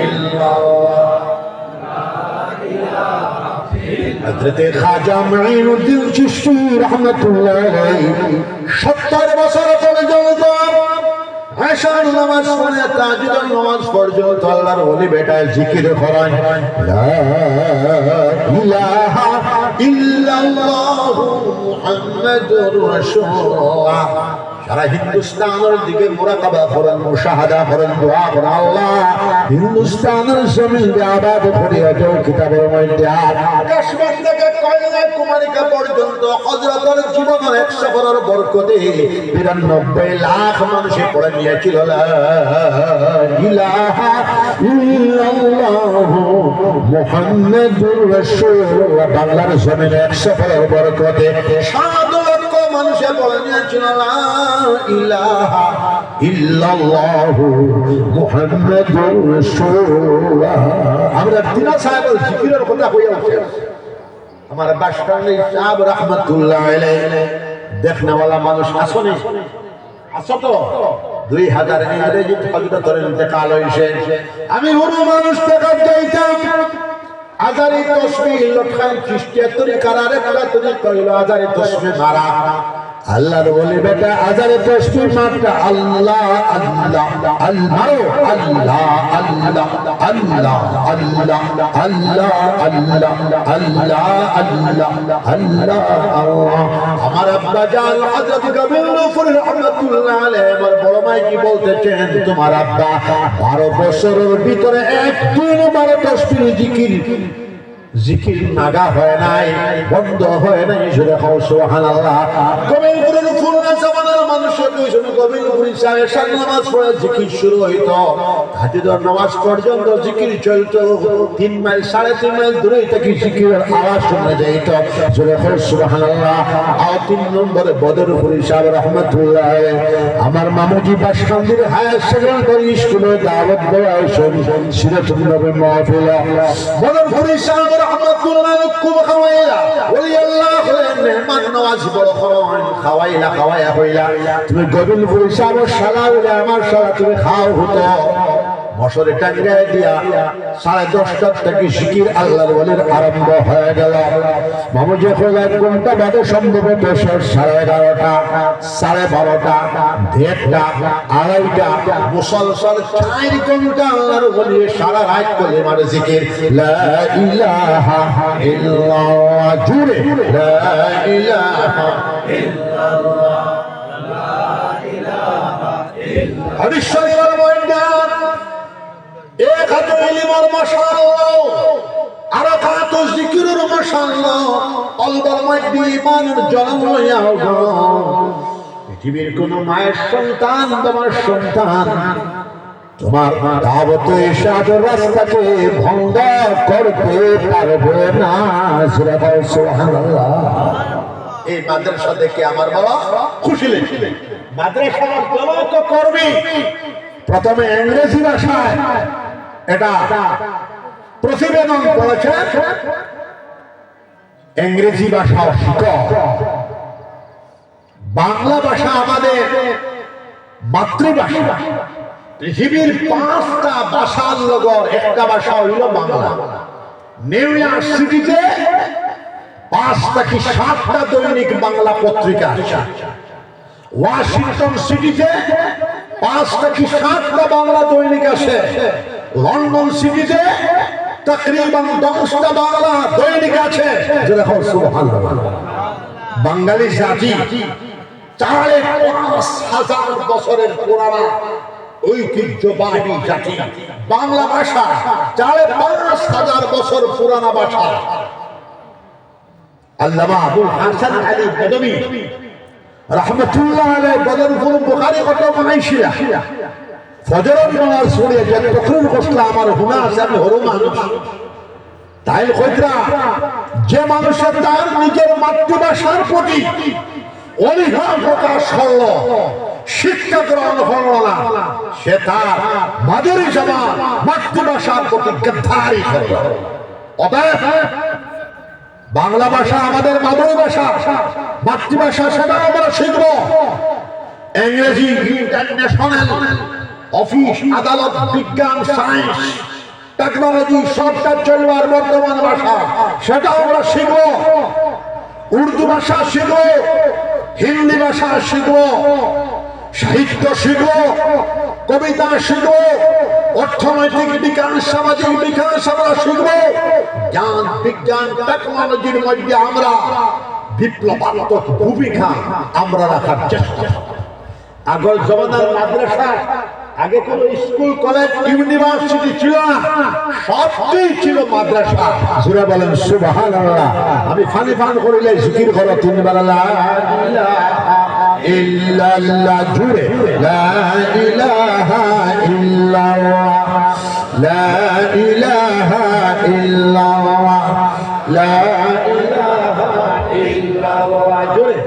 Speaker 1: ইল্লাল্লাহ। হযরত খাজা মুঈনুদ্দিন চিশতি রাহমাতুল্লাহ আলাইহি 70 বছর পর্যন্ত এশার নামাজ পড়ে তাহাজ্জুদের নামাজ পর্যন্ত আল্লাহর ওলি বেটায় জিকির করেন লা ইলাহা ইল্লাল্লাহু মুহাম্মাদুর রাসূলুল্লাহ। সারা হিন্দুস্তানের দিকে মুরাকাবা করেন, মুশাহাদা করেন, দোয়া করেন। আল্লাহ হিন্দুস্তানের জমিনে আবাদ করিয়া দাও কিতাবের মধ্যে। কাশ্মীর থেকে কন্যাকুমারিকা পর্যন্ত হযরতের জীবনের 100 বছরের বরকতে 92 লাখ মানুষে পড়ে নিয়েছিল লা ইলাহা ইল্লাল্লাহু মুহাম্মাদুর রাসূলুল্লাহ। বাংলার জমিনে 100 বছরের বরকতে 7 লক্ষ মানুষে পড়ে নিয়েছিল লা ইলাহা ইল্লাল্লাহু মুহাম্মাদুর রাসূলুল্লাহ। আমরা দিনা সাহেবের জিকিরের কথা কইয়াছি। আমার বাসকালী সাহেব রাহমাতুল্লাহ আলাইহি দেখনেওয়ালা মানুষ আসনে আসো তো 2000 ইংরেজি হযরতের ইন্তেকাল হইছে। আমি হুরু মানুষ টাকা দিতাম আজারি তসবিহ লটখান চিশতিয়া তরিকার আরেকটা তরিকা হইল আজারি তসবিহ মারা। আল্লাহর ওলি বেটা আজারে তসবিহ মারটা আল্লাহ আল্লাহ আল্লাহ আল্লাহ আল্লাহ আল্লাহ আল্লাহ আল্লাহ আল্লাহ আল্লাহ আল্লাহ আল্লাহ। আমার আব্বা জান হযরত কবির নফর রাহমাতুল্লাহ আলাইহি আমার বড় ভাই কি বলতেছেন, তোমার আব্বা 12 বছরের ভিতরে একদিন 12 তসবিহ জিকির জিকির নাগা হয় নাই, বন্ধ হয় নাই, জোরে খাও সুবহানাল্লাহ। কবিলপুরের পুরোনো জামানার মানুষের দুইজন কবিলপুরি সাহেব শান নামাজ পড়ে জিকির শুরু হইতো, হাজিদর নামাজ পর্যন্ত জিকির চলতো। 3 মাইল 3.5 মাইল দূরে থেকে জিকিরের আওয়াজ শোনা যাইত, জোরে খাও সুবহানাল্লাহ। আর 3 নম্বরে বদরপুরি সাহেব রহমাতুল্লাহ আমার মামুজি বাসকান্দির হায়ার সেকেন্ডারি স্কুলে দাওয়াত দেওয়া সিরাতুন নবী মাহফিল। বদরপুরি সাহেব রহমাতুল্লাহ খুব খাওয়াইলা ওলি আল্লাহ হলেন মেহমান নওয়াজি, বড় খাওয়াইলা হইলা। তুমি গোবিন্দপুরি সাহেব শালা হইলে আমার শালা তুমি খাও হতো। মশরে টাঙ্গায় দিয়া 10:30 থেকে জিকির আল্লাহর ওয়ালির আরম্ভ হয়ে গেল। মামুজি হল 1 ঘন্টা বাদে সম্ভবত 11:30, 12:30, 1:30, 2:30 মুসলসল 4 ঘন্টা আল্লাহর ওয়ালি সারা রাত করে মানে জিকির লা ইলাহা ইল্লাল্লাহ, জুড়ে লা ইলাহা ইল্লাল্লাহ, লা ইলাহা ইল্লাল্লাহ। হাদিস শরীফের মধ্যে এক হাতে ইলমের মাশাআল্লাহ, আরাফাত ও জিকিরের মাশাআল্লাহ, কলবের মধ্যে ঈমানের জন্ম হইয়া গো। পৃথিবীর কোন মায়ের সন্তান, তোমার সন্তান তোমার দাওয়াত ইরশাদের রাস্তাকে ভঙ্গ করতে পারবে না, সুবহানাল্লাহ। এই মাদ্রাসা দেখে আমার বাবা খুশি লেগেছে। মাদ্রাসার জনক কর্মী প্রথমে ইংরেজি ভাষায় এটা প্রতিবেদন করেছে, ইংরেজি ভাষা শিখো, বাংলা ভাষা আমাদের মাতৃভাষা। পৃথিবীর 5টা ভাষার লগর একটা ভাষা হইল বাংলা। নিউ ইয়র্ক সিটিতে 5টা কি 7টা দৈনিক বাংলা পত্রিকা আছে। ওয়াশিংটন সিটিতে 5টা কি 7টা বাংলা দৈনিক আছে। লন্ডন সিটিতে তকরিবান 10টা বাংলা দৈনিক আছে। দেখো সুবহানাল্লাহ। বাঙালি জাতি 5,000 বছরের পুরানা ঐতিহ্যবাহী জাতি। বাংলা ভাষা 5,000 বছর পুরানা ভাষা। আল্লামা আবুল হাসান আলী বদবী রাহমাতুল্লাহ আলাইহি বদরপুর বুখারী কত বানাইছিলা। ফজরের নামাজ পড়ে যে তকরির কষ্ট আমার গুনাহ আছে, আমি হরো মানুষ। তাই কইরা যে মানুষের তার নিজের মাতৃভাষার প্রতি অনীহা প্রকাশ করলো, শিক্ষা গ্রহণ করলো না, সে তার মাদুরী জবান মাতৃভাষার প্রতি গদ্দারি করলো। অতএব বাংলা ভাষা আমাদের মাদুরী ভাষা, মাতৃভাষা, সেটা আমরা শিখবো। ইংরেজি ইন্টারন্যাশনাল অফিস, আদালত, বিজ্ঞান, সায়েন্স, টেকনোলজি সবটা চলবার বর্তমান ভাষা, সেটা আমরা শিখবো। উর্দু ভাষা শিখবো, হিন্দি ভাষা শিখবো, সাহিত্য শিখবো, কবিতা শিখবো, অর্থনৈতিক বিজ্ঞান, সামাজিক বিজ্ঞান আমরা শিখবো। জ্ঞান, বিজ্ঞান, টেকনোলজির মধ্যে আমরা বিপ্লবাত্মক ভূমিকা আমরা রাখার চেষ্টা। আগের জমানার মাদ্রাসা, আগে কোন স্কুল, কলেজ, ইউনিভার্সিটি ছিল না, সবই ছিল মাদ্রাসা। জোরে বলেন সুবহানাল্লাহ। আমি ফানি ফান করিলে জিকির করো 3 বার লা ইলাহা ইল্লাল্লাহ, জুড়ে লা ইলাহা ইল্লাল্লাহ, লা ইলাহা ইল্লাল্লাহ, লা ইলাহা ইল্লাল্লাহ, জুড়ে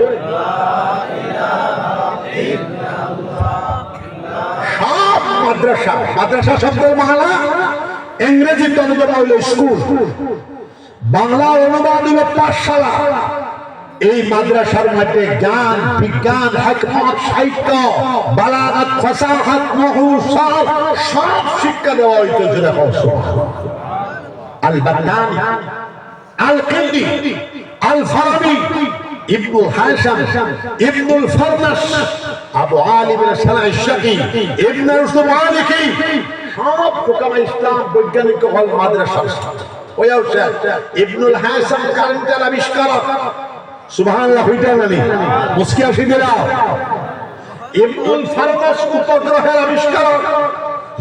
Speaker 1: মাদ্রাসা। মাদ্রাসা শব্দের মালা ইংরেজি তর্জমা হইল স্কুল, বাংলা অনুবাদ হইল পাঠশালা। এই মাদ্রাসার মধ্যে জ্ঞান, বিজ্ঞান, হিকমত, সাহিত্য, বালাগাত, ফাসাহাত, নহু, সারফ সব শিক্ষা দেওয়া হইতো। আল বাগদানি, আল কিন্দি, আল ফারাবি, ইবনুল হাসান, ইবনুল ফারনাস, আবু আলী বিন সালাহ শাকি, ইবনে রুসুল মালিকি, সব হুকামা ইসলাম বৈজ্ঞানিক হল মাদ্রাসা। ওই আউশাদ ইবনুল হাসান কারেন্টের আবিষ্কারক, সুবহানাল্লাহ, হইতা জানি মুস্কি আসি দিরা। ইবনুল ফারনাস উপগ্রহের আবিষ্কারক,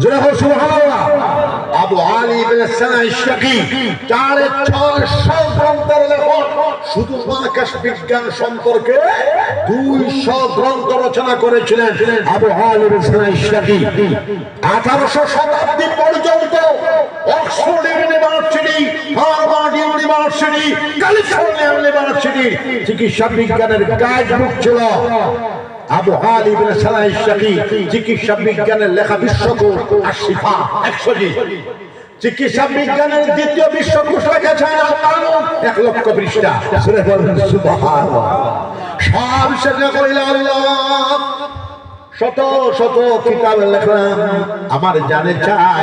Speaker 1: যারা হল সুবহানাল্লাহ। আবু আলী ইবনে সানাইশাকি 650 গ্রন্থের লেখক, শুধু মহাকাশ বিজ্ঞান সম্পর্কে 200 গ্রন্থ রচনা করেছিলেন আবু আলী ইবনে সানাইশাকি। 1800 শতাব্দী পর্যন্ত Oxford university, Harvard university, California university চিকিৎসা বিজ্ঞানের গাইড বুক ছিল আবু আলী ইবনে সানাইশাকি। চিকিৎসা বিজ্ঞানের লেখা বিশ্বকোষ আশিফা 100টি। চিকিৎসা বিজ্ঞানের দ্বিতীয় বিশ্বকোষ লেখেছেন আল-কানুন 1 লক্ষ পৃষ্ঠা। সুরে বলেন সুবহানাল্লাহ। সব শেষ করিল আল্লাহ। শত শত কিতাব লেখলাম, আমার জানে চাই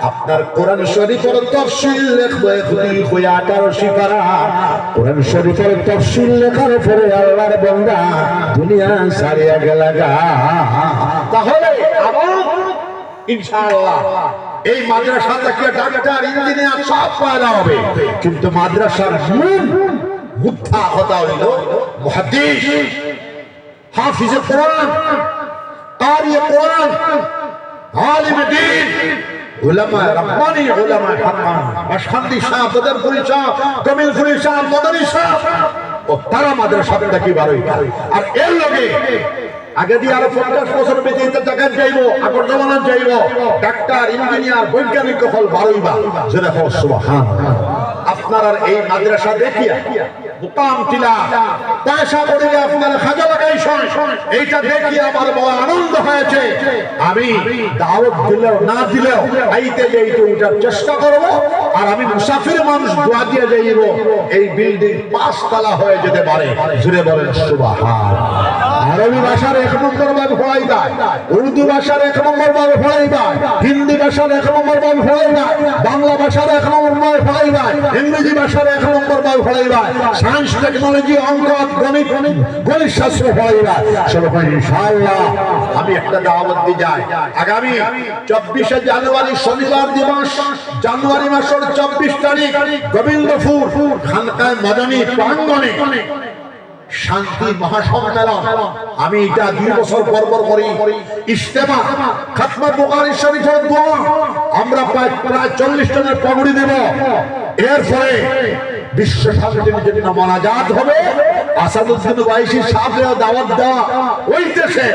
Speaker 1: আপনার কোরআন শরীফের তাফসীর লিখবো। এখনি হইয়া 18 পারা কোরআন শরীফের তাফসীর লেখার পরে আল্লাহর বান্দা দুনিয়া ছাড়িয়া গেলাগা। তাহলে আবার ইনশাআল্লাহ এই মাদ্রাসা থেকে ডাক্তার, ইঞ্জিনিয়ার সব পাওয়া হবে, কিন্তু মাদ্রাসার মূল মুদ্রা কথা হইল মুহাদ্দিস, হাফিজে কোরআন, قارئ القرآن، عالم الدين، علماء رباني، علماء حقاني, বাশখান্দি শাহ, বদরপুরি শাহ, কমিলপুরি শাহ, মদনী শাহ ও তারা মাদ্রাসা থেকে বারোই। আর এর লগে আগে দিয়ে আরো 50 বছর বেঁচে জায়গায় যাইব, আগর জমানা যাইব, ডাক্তার, ইঞ্জিনিয়ার, বৈজ্ঞানিক হল বারোই বা। যেটা হল সুবহানাল্লাহ। আপনার এই মাদ্রাসা দেখিয়া বুকাম টিলা পয়সা করিলে আপনারা খাজা লাগাইছেন, এইটা দেখিয়ে আমার বড় আনন্দ হয়েছে। আমি দাওয়াত দিলেও না দিলেও আইতে যাইতে ওঠার চেষ্টা করব। আর আমি মুসাফির মানুষ, দোয়া দিয়ে যাইব এই বিল্ডিং 5 তলা হয়ে যেতে পারে। জুড়ে বলেন সুবহানাল্লাহ। আরবি ভাষার 1 নম্বর ভাগ পড়াই দেয়, উর্দু ভাষার 1 নম্বর ভাগ পড়াই দেয়, হিন্দি ভাষার 1 নম্বর ভাগ পড়াই দেয়, বাংলা ভাষার 1 নম্বর ভাগ পড়াই দেয়, ইংরেজি ভাষার 1 নম্বর ভাগ পড়াই দেয়, সায়েন্স, টেকনোলজি, অঙ্ক, গণিত, গণিত শাস্ত্র পড়াই দেয়। চলো ইনশাআল্লাহ আমি একটা দাওয়াত দিয়ে যাই। আগামী 24শে জানুয়ারি শনিবার দিবস, জানুয়ারি মাসের 24 তারিখ গোবিন্দপুর খানকায় মদনী প্রাঙ্গণে শান্তি মহাসম্মেলন। আমি এটা 2 বছর পর পর করি। ইজতেমা, খাতমা বুখারী শরীফের দোয়া, আমরা প্রায় 40 জনের পগড়ি দেব। এরপরে বিশ্ব শান্তির জন্য মোনাজাত হবে। আসাদুদ্দিন ওয়াইসি সাহেবের দাওয়াত দেওয়া ওই দেশে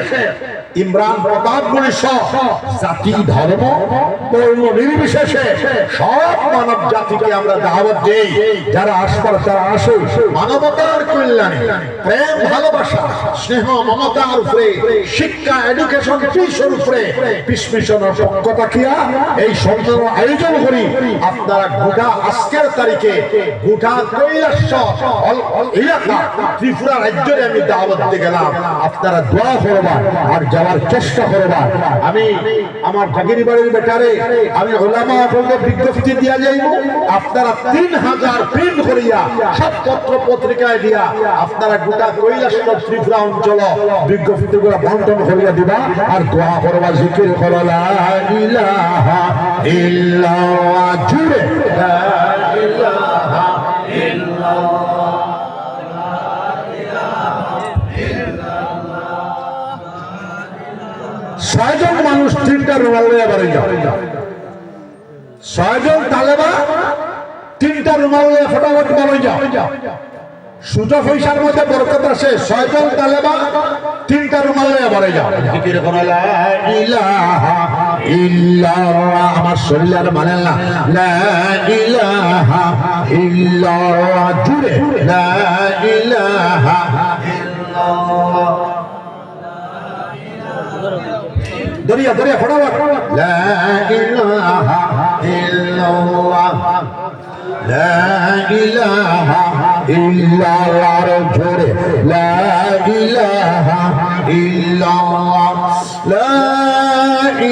Speaker 1: ইমরান প্রতাপ সহ জাতি, ধর্ম, বর্ণ নির্বিশেষে সব মানব জাতিকে আমরা দাওয়াত দেই। যারা আসবার তারা আসে মানবতার কল্যাণে, প্রেম, ভালোবাসা, স্নেহ, মমতার উপরে, শিক্ষা, এডুকেশন, পিসের উপরে পিস মিশনের পক্ষ থাকিয়া এই সম্মেলন আয়োজন করি। আপনারা গোটা আজকের তারিখে গোটা কৈলাসর এলাকা ত্রিপুরা রাজ্যে আমি দাওয়াত দিয়ে গেলাম। আপনারা দোয়া করবা আর যাওয়ার চেষ্টা করবা। আমি আমার জাগিরি বাড়ির বেটারে আমি ওলামা বলতে বিজ্ঞপ্তি দিয়া যাইব। আপনারা 3000 প্রিন্ট করিয়া সব পত্র পত্রিকায় দিয়া আপনারা গোটা কৈলাসর ত্রিপুরা অঞ্চল বিজ্ঞপ্তি করে বন্টন করিয়া দিবা। আর দোয়া করবা, জিকির করবা লা ইলাহা ইল্লাল্লাহ, জুড়ে লা ইলাহা ইল্লাল্লাহ। 6 জন মানুষ 3টা রুমাল লইয়া বাড়ি যাও। 6 জন তালেবা 3টা রুমাল লইয়া ফটাফট বাড়ি যাও। সুজা পয়সার মধ্যে বরকত আছে। 6 জন তালেবা 3টা রুমাল লইয়া বাড়ি যাও। জিকির করো লা ইলাহা ইল্লাল্লাহ। আমার শরীরের মানে না, লা ইলাহা ইল্লাল্লাহ, জুড়ে লা ইলাহা ইল্লাল্লাহ। দরিয়া দরিয়া ফটাফট লা ইলাহা ইল্লাল্লাহ, লা ইলাহা ইল্লাল্লাহ, জোরে লা ইলাহা ইল্লাল্লাহ, লা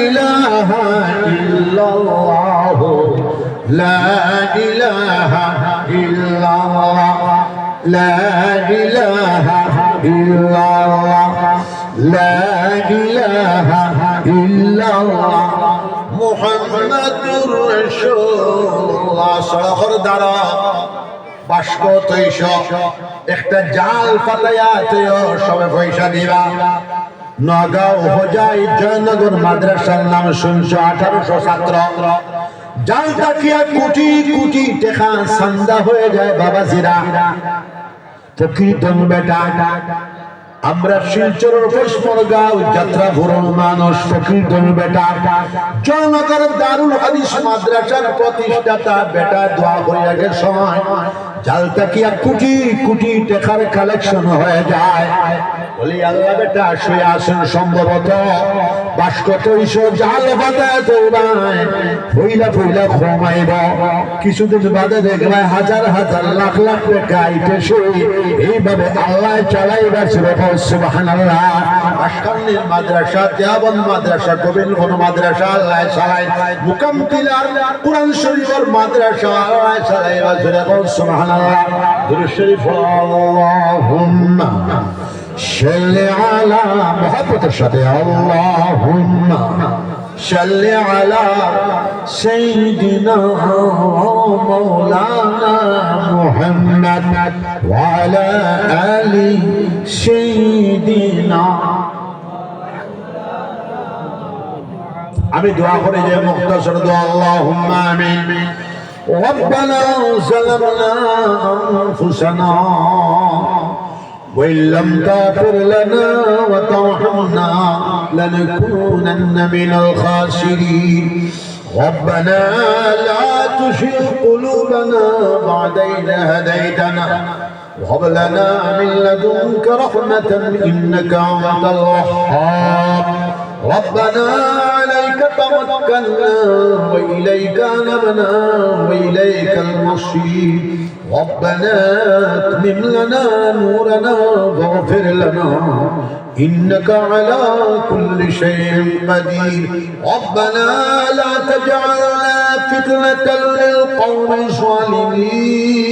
Speaker 1: ইলাহা ইল্লাল্লাহ, লা ইলাহা ইল্লাল্লাহ, লা ইলাহা ইল্লাল্লাহ, লা ইলাহা ইল্লাল্লাহ, মুহাম্মাদুর রাসূলুল্লাহ। সড়কের দ্বারা বাস্ক তৈশ একটা জাল পাতায়া সবে পয়সা দিবা। নগাঁও হোজাই জয়নগর মাদ্রাসার নাম শুনছো, 1800 ছাত্র। জাল তাকিয়া কোটি কোটি টাকা চান্দা হয়ে যায় বাবাজিরা। প্রকৃত বেটা আমরা শিলচরের পশ্চিমগাঁও যাত্রা ভ্রমণ মানুষ প্রকৃত বেটা জয়নগর দারুল হাদিস মাদ্রাসার প্রতিষ্ঠাতা বেটা দোয়া হয়ে গেছে সময় জাল তাকিয়া কোটি কোটি টাকার কালেকশন হয়ে যায়। বলি আল্লাহ বেটা শুয়ে আসেন সম্ভবত বাস্কত জাল বাতায় দৌড়ায় ফইলা ফইলা ঘুমাইব। কিছুদিন বাদে দেখবে হাজার হাজার লাখ লাখ টাকা আইতেছে। এইভাবে আল্লাহ চালাইবার সুবহানাল্লাহ। আশকান্নি মাদ্রাসা, দেওবন্দ মাদ্রাসা, গোবিন্দগঞ্জ মাদ্রাসা আল্লাহ চালায়, মুকামতিলার কুরআন শরীফের মাদ্রাসা আল্লাহ চালাইবার সুবহানাল্লাহ। দুরূদ শরীফ আল্লাহুম্মা সাল্লি আলা মুহাম্মাদের সাথে আল্লাহুম্মা সাল্লি আলা সাইয়্যিদিনা মাওলানা মুহাম্মদ ওয়া আলা আলি সাইয়্যিদিনা। আমি দোয়া করে যে মুখতাসর দোয়া আল্লাহুম্মা আমিন। ربنا ظلمنا أنفسنا وإن لم تغفر لنا وترحمنا لنكونن من الخاسرين ربنا لا تزغ قلوبنا بعد إذ هديتنا وهب لنا من لدنك رحمة إنك أنت الوهاب ربنا عليك توكلنا وإليك أنبنا وإليك المصير ربنا أتمم لنا نورنا واغفر لنا إنك على كل شيء قدير ربنا لا تجعلنا فتنة للقوم الظالمين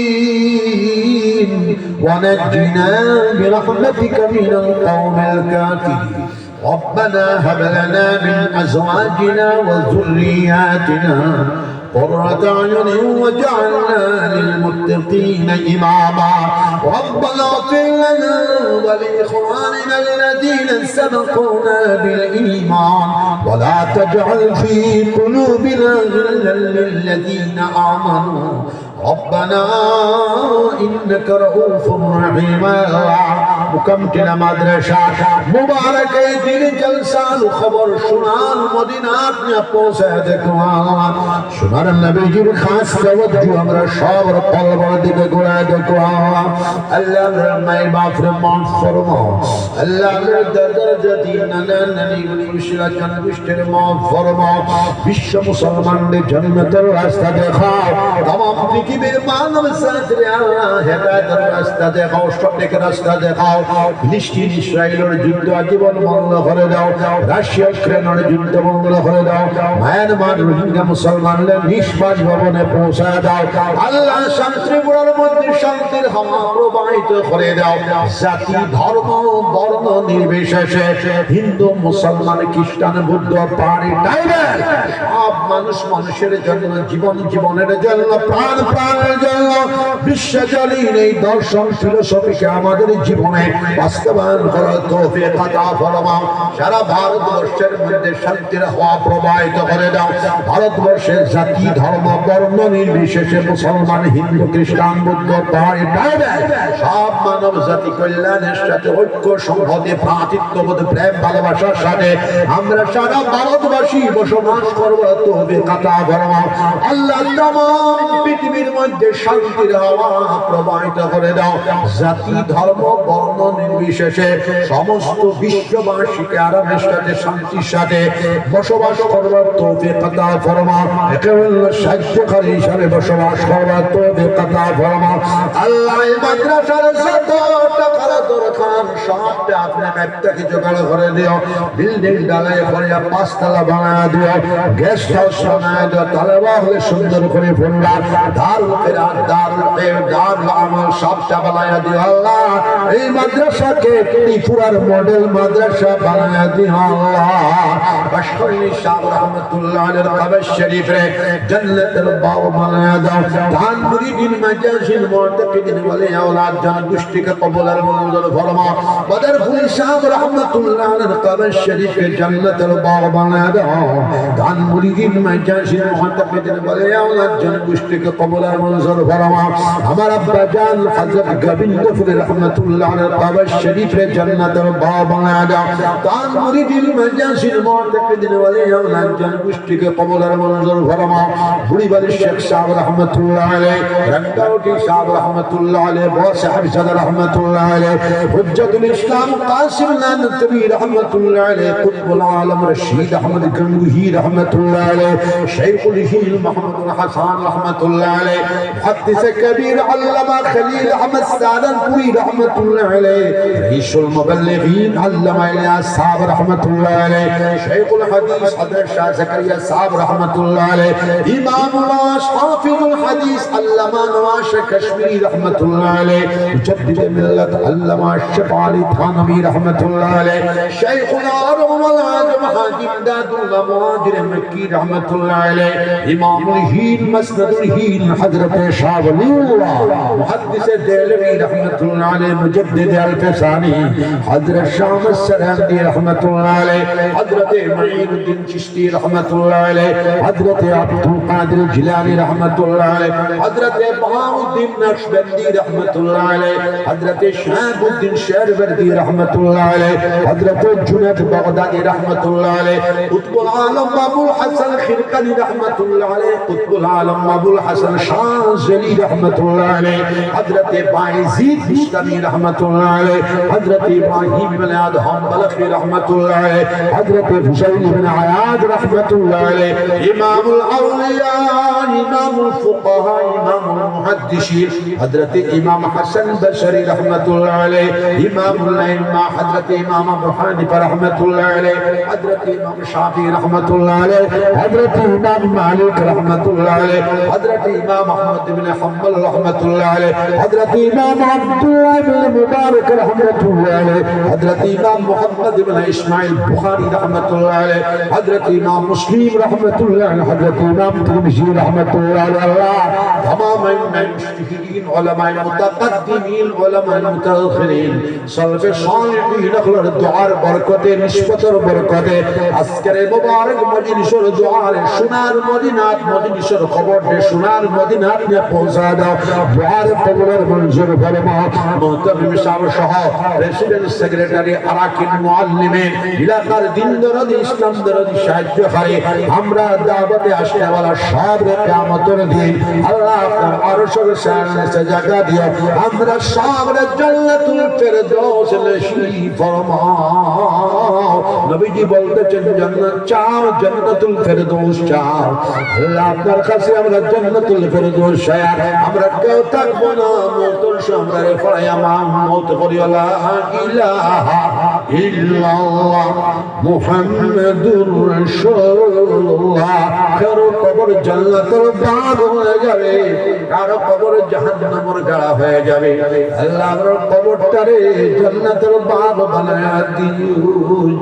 Speaker 1: ونجنا برحمتك من القوم الكافرين ربنا هب لنا من أزواجنا وذرياتنا قرة أعين واجعلنا للمتقين إماما ربنا اغفر لنا ولإخواننا الذين سبقونا بالإيمان ولا تجعل في قلوبنا غلا للذين آمنوا ربنا إنك رؤوف رحيم মুকামতিলা মাদ্রাসা মুবারক এই দিন জলসা খবর সুনার মদিনাত নিয়ে পৌঁছায় দেখো সোনার নবীজির খাস তাওজ্জু আমরা সবার কলবের দিকে ঘোরায় দেখো আল্লাহর রহমত মাফরম ফরমাও আল্লাহর দরজা দিন নানি গুলি বিশরা জন্মষ্টের মাফ ফরমাও বিশ্ব মুসলমানদের জান্নাতের রাস্তা দেখাও तमाम পৃথিবীর মানব জাতির আল্লাহ হেদায়েতের রাস্তা দেখাও সঠিক রাস্তা দেখাও ফিলিস্তিন ইসরায়েলের যুদ্ধ আজীবন বন্ধ করে দাও রাশিয়া ইউক্রেনের যুদ্ধ বন্ধ করে দাও মায়ানমার রোহিঙ্গা মুসলমানদের নিষ্পাস ভবনে পৌঁছায় দাও আল্লাহ শান্তিপুরের মধ্যে শান্তির হাওয়া প্রবাহিত করে দাও জাতি ধর্ম বর্ণ নির্বিশেষে হিন্দু মুসলমান খ্রিস্টান বুদ্ধ পাহাড়ি টাইগার সব মানুষ মানুষের জন্য জীবন জীবনের জন্য প্রাণ প্রাণের জন্য বিশ্বজনীন এই দর্শন ফিলোসফিকে আমাদের জীবনে বাস্তবায়ন করার তৌফিক আতা ফরমাও সারা ভারতবর্ষের মধ্যে শান্তির হাওয়া প্রবাহিত করে দাও ভারতবর্ষের জাতি ধর্ম বর্ণ নির্বিশেষে মুসলমান হিন্দু খ্রিস্টান বুদ্ধ পাহাড়ি টাইগার সব মানব জাতি কল্যাণের সাথে ঐক্য সংহতি ভ্রাতৃত্ববোধ প্রেম ভালোবাসার সাথে আমরা সারা ভারতবাসী বসবাস করবো তৌফিক আতা ফরমাও আল্লাহ तमाम পৃথিবীর মধ্যে শান্তির হাওয়া প্রবাহিত করে দাও জাতি ধর্ম বর্ণ নির্বিশেষে সমস্ত বিশ্ববাসীকে আরামের সাথে শান্তির সাথে বসবাস করবার তৌফিক আতা ফরমাও একেবারে সাহায্যকারী হিসাবে বসবাস করবার তৌফিক আতা ফরমাও আল্লাহ এই মাদ্রাসার যত টাকার দরকার সবটা আপনি কাটটাকে জোগাড় করে দিও বিল্ডিং ঢালাই করে পাঁচতলা বানায় দিও গেস্ট হাউস বানায় দিও তালেবা হলে সুন্দর করে ফুললা দারুল কিরাত দারুল ইলম দারুল আমল সবটা বানায় দিও আল্লাহ এই মাদ্রাসাকে ত্রিপুরার মডেল মাদ্রাসা বানায় দিও আল্লাহ বাশরুল শাহ রহমাতুল্লাহ আলাইহির কবর শরীফে জান্নাতের বাগ বানায় দাও ধান মুরিদিন মাজাজিল মুতাকিদিন ওয়ালি আওলাদ জান গোষ্ঠীকে কবুল আর মঞ্জুর ফরমাও বদরপুর শাহ রহমাতুল্লাহ আলাইহির কবর শরীফে জান্নাতের বাগ বানায় দাও ধান মুরিদিন মাজাজিল মুতাকিদিন ওয়ালি আওলাদ জান গোষ্ঠীকে কবুল আর মঞ্জুর ফরমাও আমার আব্বা জান হযরত গোবিন্দপুর রহমাতুল্লাহ আলাইহির কবর শরীফে জান্নাতের বাগ বানায় দাও ধান মুরিদিন মাজাজিল মুতাকিদিন ওয়ালি আওলাদ জান গোষ্ঠীকে কবুল আর মঞ্জুর ফরমাও বুড়িবাড়ি শেখ সাহেব রহমাতুল্লাহ আলাইহি রঙ্গাউটি সাহেব রহমাতুল্লাহ আলাইহি বড় সাহেব সাদা রহমাতুল্লাহ আলাইহি হুজ্জতুল ইসলাম কাসিম নানতবী রহমাতুল্লাহ আলাইহি কুতুবুল আলম রশিদ আহমদ গঙ্গুহি রহমাতুল্লাহ আলাইহি শাইখুল হিল মুহাম্মদ হাসান রহমাতুল্লাহ আলাইহি মুহাদ্দিস কবীর আল্লামা খলিল আহমদ সাদানপুরি রহমাতুল্লাহ আলাইহি রাইসুল মুবাল্লিগিন আল্লামা ইলিয়াস সাহেব রহমাতুল্লাহ আলাইহি শাইখুল হাদিস হযরত শাহ জাকারিয়া সাহেব রহমাতুল্লাহ আলাইহি ইমামুল হাফিজুল হাদিস আল্লামা নওয়াজ কাশ্মীরি রহমাতুল্লাহ আলাইহি মুজাদ্দিদ মিল্লাত আল্লামা আশরাফ আলী থানভী রহমাতুল্লাহ আলাইহি শাইখুল আরব ওয়াল আজম হাজি দাদুল্লাহ মুহাজির মক্কি রহমাতুল্লাহ আলাইহি ইমামুল হিন মাসনাদুল হিন হযরত শাহ ওলিউল্লাহ মুহাদ্দিস দেলভী রহমাতুল্লাহ আলাইহি মুজাদ্দিদ আল-ফসানি হযরত শাহ আসসালামী রহমাতুল্লাহ আলাইহি হযরত মুঈনুদ্দিন চিশতি রহমাতুল্লাহ আলাইহি হযরত আব্দুল কাদের জিলানী রহমাতুল্লাহ আলাইহি হযরত বাহাউদ্দিন নকশবন্দি রহমাতুল্লাহ আলাইহি হযরত শাহাবুদ্দিন শেরবর্দি রহমাতুল্লাহ আলাইহি হযরত জুনাদ বাগদাদি রহমাতুল্লাহ আলাইহি কুতুবুল আলম আবুল হাসান খিরকানি রহমাতুল্লাহ আলাইহি কুতুবুল আলম আবুল হাসান শাহজালি রহমাতুল্লাহ আলাইহি হযরত বায়েজিদ বিস্তামি রহমাতুল্লাহ আলাইহি হযরত ইব্রাহিম ইবনে আদহাম বালখি রহমাতুল্লাহ আলাইহি হযরত হুসাইন ইবনে আয়াদ রহমাতুল্লাহ আলাইহি ইমামুল আউলিয়া ইমামুল ফুকাহা ইমামুল মুহাদ্দিসিন হযরত ইমাম হাসান বসরি রহমাতুল্লাহ আলাইহি ইমামুল আইম্মা হযরত ইমাম আবু হানিফা রহমাতুল্লাহ আলাইহি হযরত ইমাম শাফি রহমাতুল্লাহ আলাইহি হযরত ইমাম মালিক রহমাতুল্লাহ আলাইহি হযরত ইমাম আহমদ ইবনে হাম্বল রহমাতুল্লাহ আলাইহি হযরত ইমাম আব্দুল্লাহ ইবনে মুবারক রহমাতুল্লাহ আলাইহি হযরত ইমাম মুহাম্মদ ইবনে ইসমাঈল বুখারী রহমাতুল্লাহ আলাইহি হযরত ইমাম মুসলিম রহমাতুল্লাহ আলাইহি হযরত ইমাম তিরমিজি রহমাতুল্লাহ আলাইহি तमाम मुजतहिदीन उलमाए मुतक़द्दिमीन उलमाए मुतअखिरीन सलफ़े सालिहीन अखलर दुआर बरकते निस्बतर बरकते আজকের মুবারক মজলিসের দুআর সোনার মদিনাত মজলিসের খবর দে সোনার মদিনাত নিয়ে পৌঁছা দাও দুআর কবুলের মঞ্জুর ফরমাও মুহতামিম সাহেব সহ প্রেসিডেন্ট সেক্রেটারি আরাকিন মুআল্লিমিন ইলাকার দিন দরদি ইসলাম দরদি সাহায্যকারী আমরা দাওয়াতে আসতে ওয়ালা সব কিয়ামতের দিন আল্লাহ আপনার আরশের সামনে জায়গা দিও আমরা সবরে জান্নাতুল ফেরদৌস নসিব ফরমাও নবীজি বলতেছেন জান্নাত চাও জান্নাতুল ফেরদৌস চাও আল্লাহ আপনার কাছে আমরা জান্নাতুল ফেরদৌস চাই আমরা কেউ থাকবো না মওতের সামনে ফরায়া মওত করিও লা ইলাহা ইল্লাল্লাহ মুহাম্মাদুর রাসূলুল্লাহ কারো কবর জান্নাতের বাগ হয়ে যাবে কারো কবর জাহান্নামের গাড়া হয়ে যাবে আল্লাহ আমার কবরটারে জান্নাতের বাগ বানায়া দিও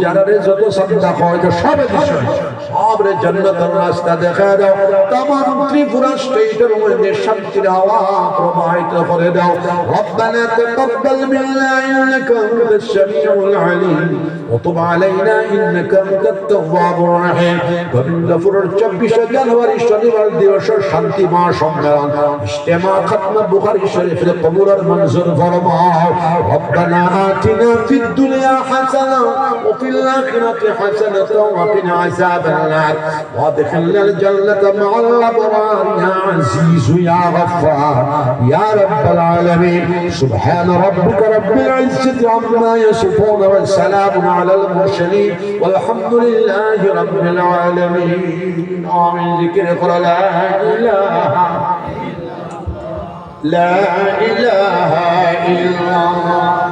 Speaker 1: যারা রে যত সাদা হয় সব বিষয় সবরে জান্নাতের রাস্তা দেখা দাও तमाम ত্রিপুরা স্টেটের মধ্যে শান্তির হাওয়া প্রবাহিত করে দাও রব্বানা তাকাব্বাল মিন্না ইন্নাকা আনতাস সামিউল আলিম ওয়া তুব আলাইনা ইন্নাকা আনতাত তাওয়াবুর রহিম গোবিন্দপুরের 24 জানুয়ারি শনিবার দিবসের শান্তি মহাসম্মেলন ইজতেমা খতম বুখারী শরীফের কবুলের মঞ্জুর ফরমাও রব্বানা আতিনা ফিদ দুনিয়া হাসানা ওয়া ফিল আখিরাতি হাসানাতাও ওয়া কিনা আযাবান নার ওয়া আদখিলনাল জান্নাতা মা'আল আবরার ইয়া আজিজু ইয়া গফফার ইয়া রাব্বাল আলামিন সুবহান রাব্বিকা রাব্বিল ইজ্জাতি আম্মা ইয়াসিফুন ওয়া সালামুন আলাল মুরসালিন ওয়ালহামদুলিল্লাহি রাব্বিল আলামিন আমিন জিকির করা লা ইলাহা ইল্লাল্লাহ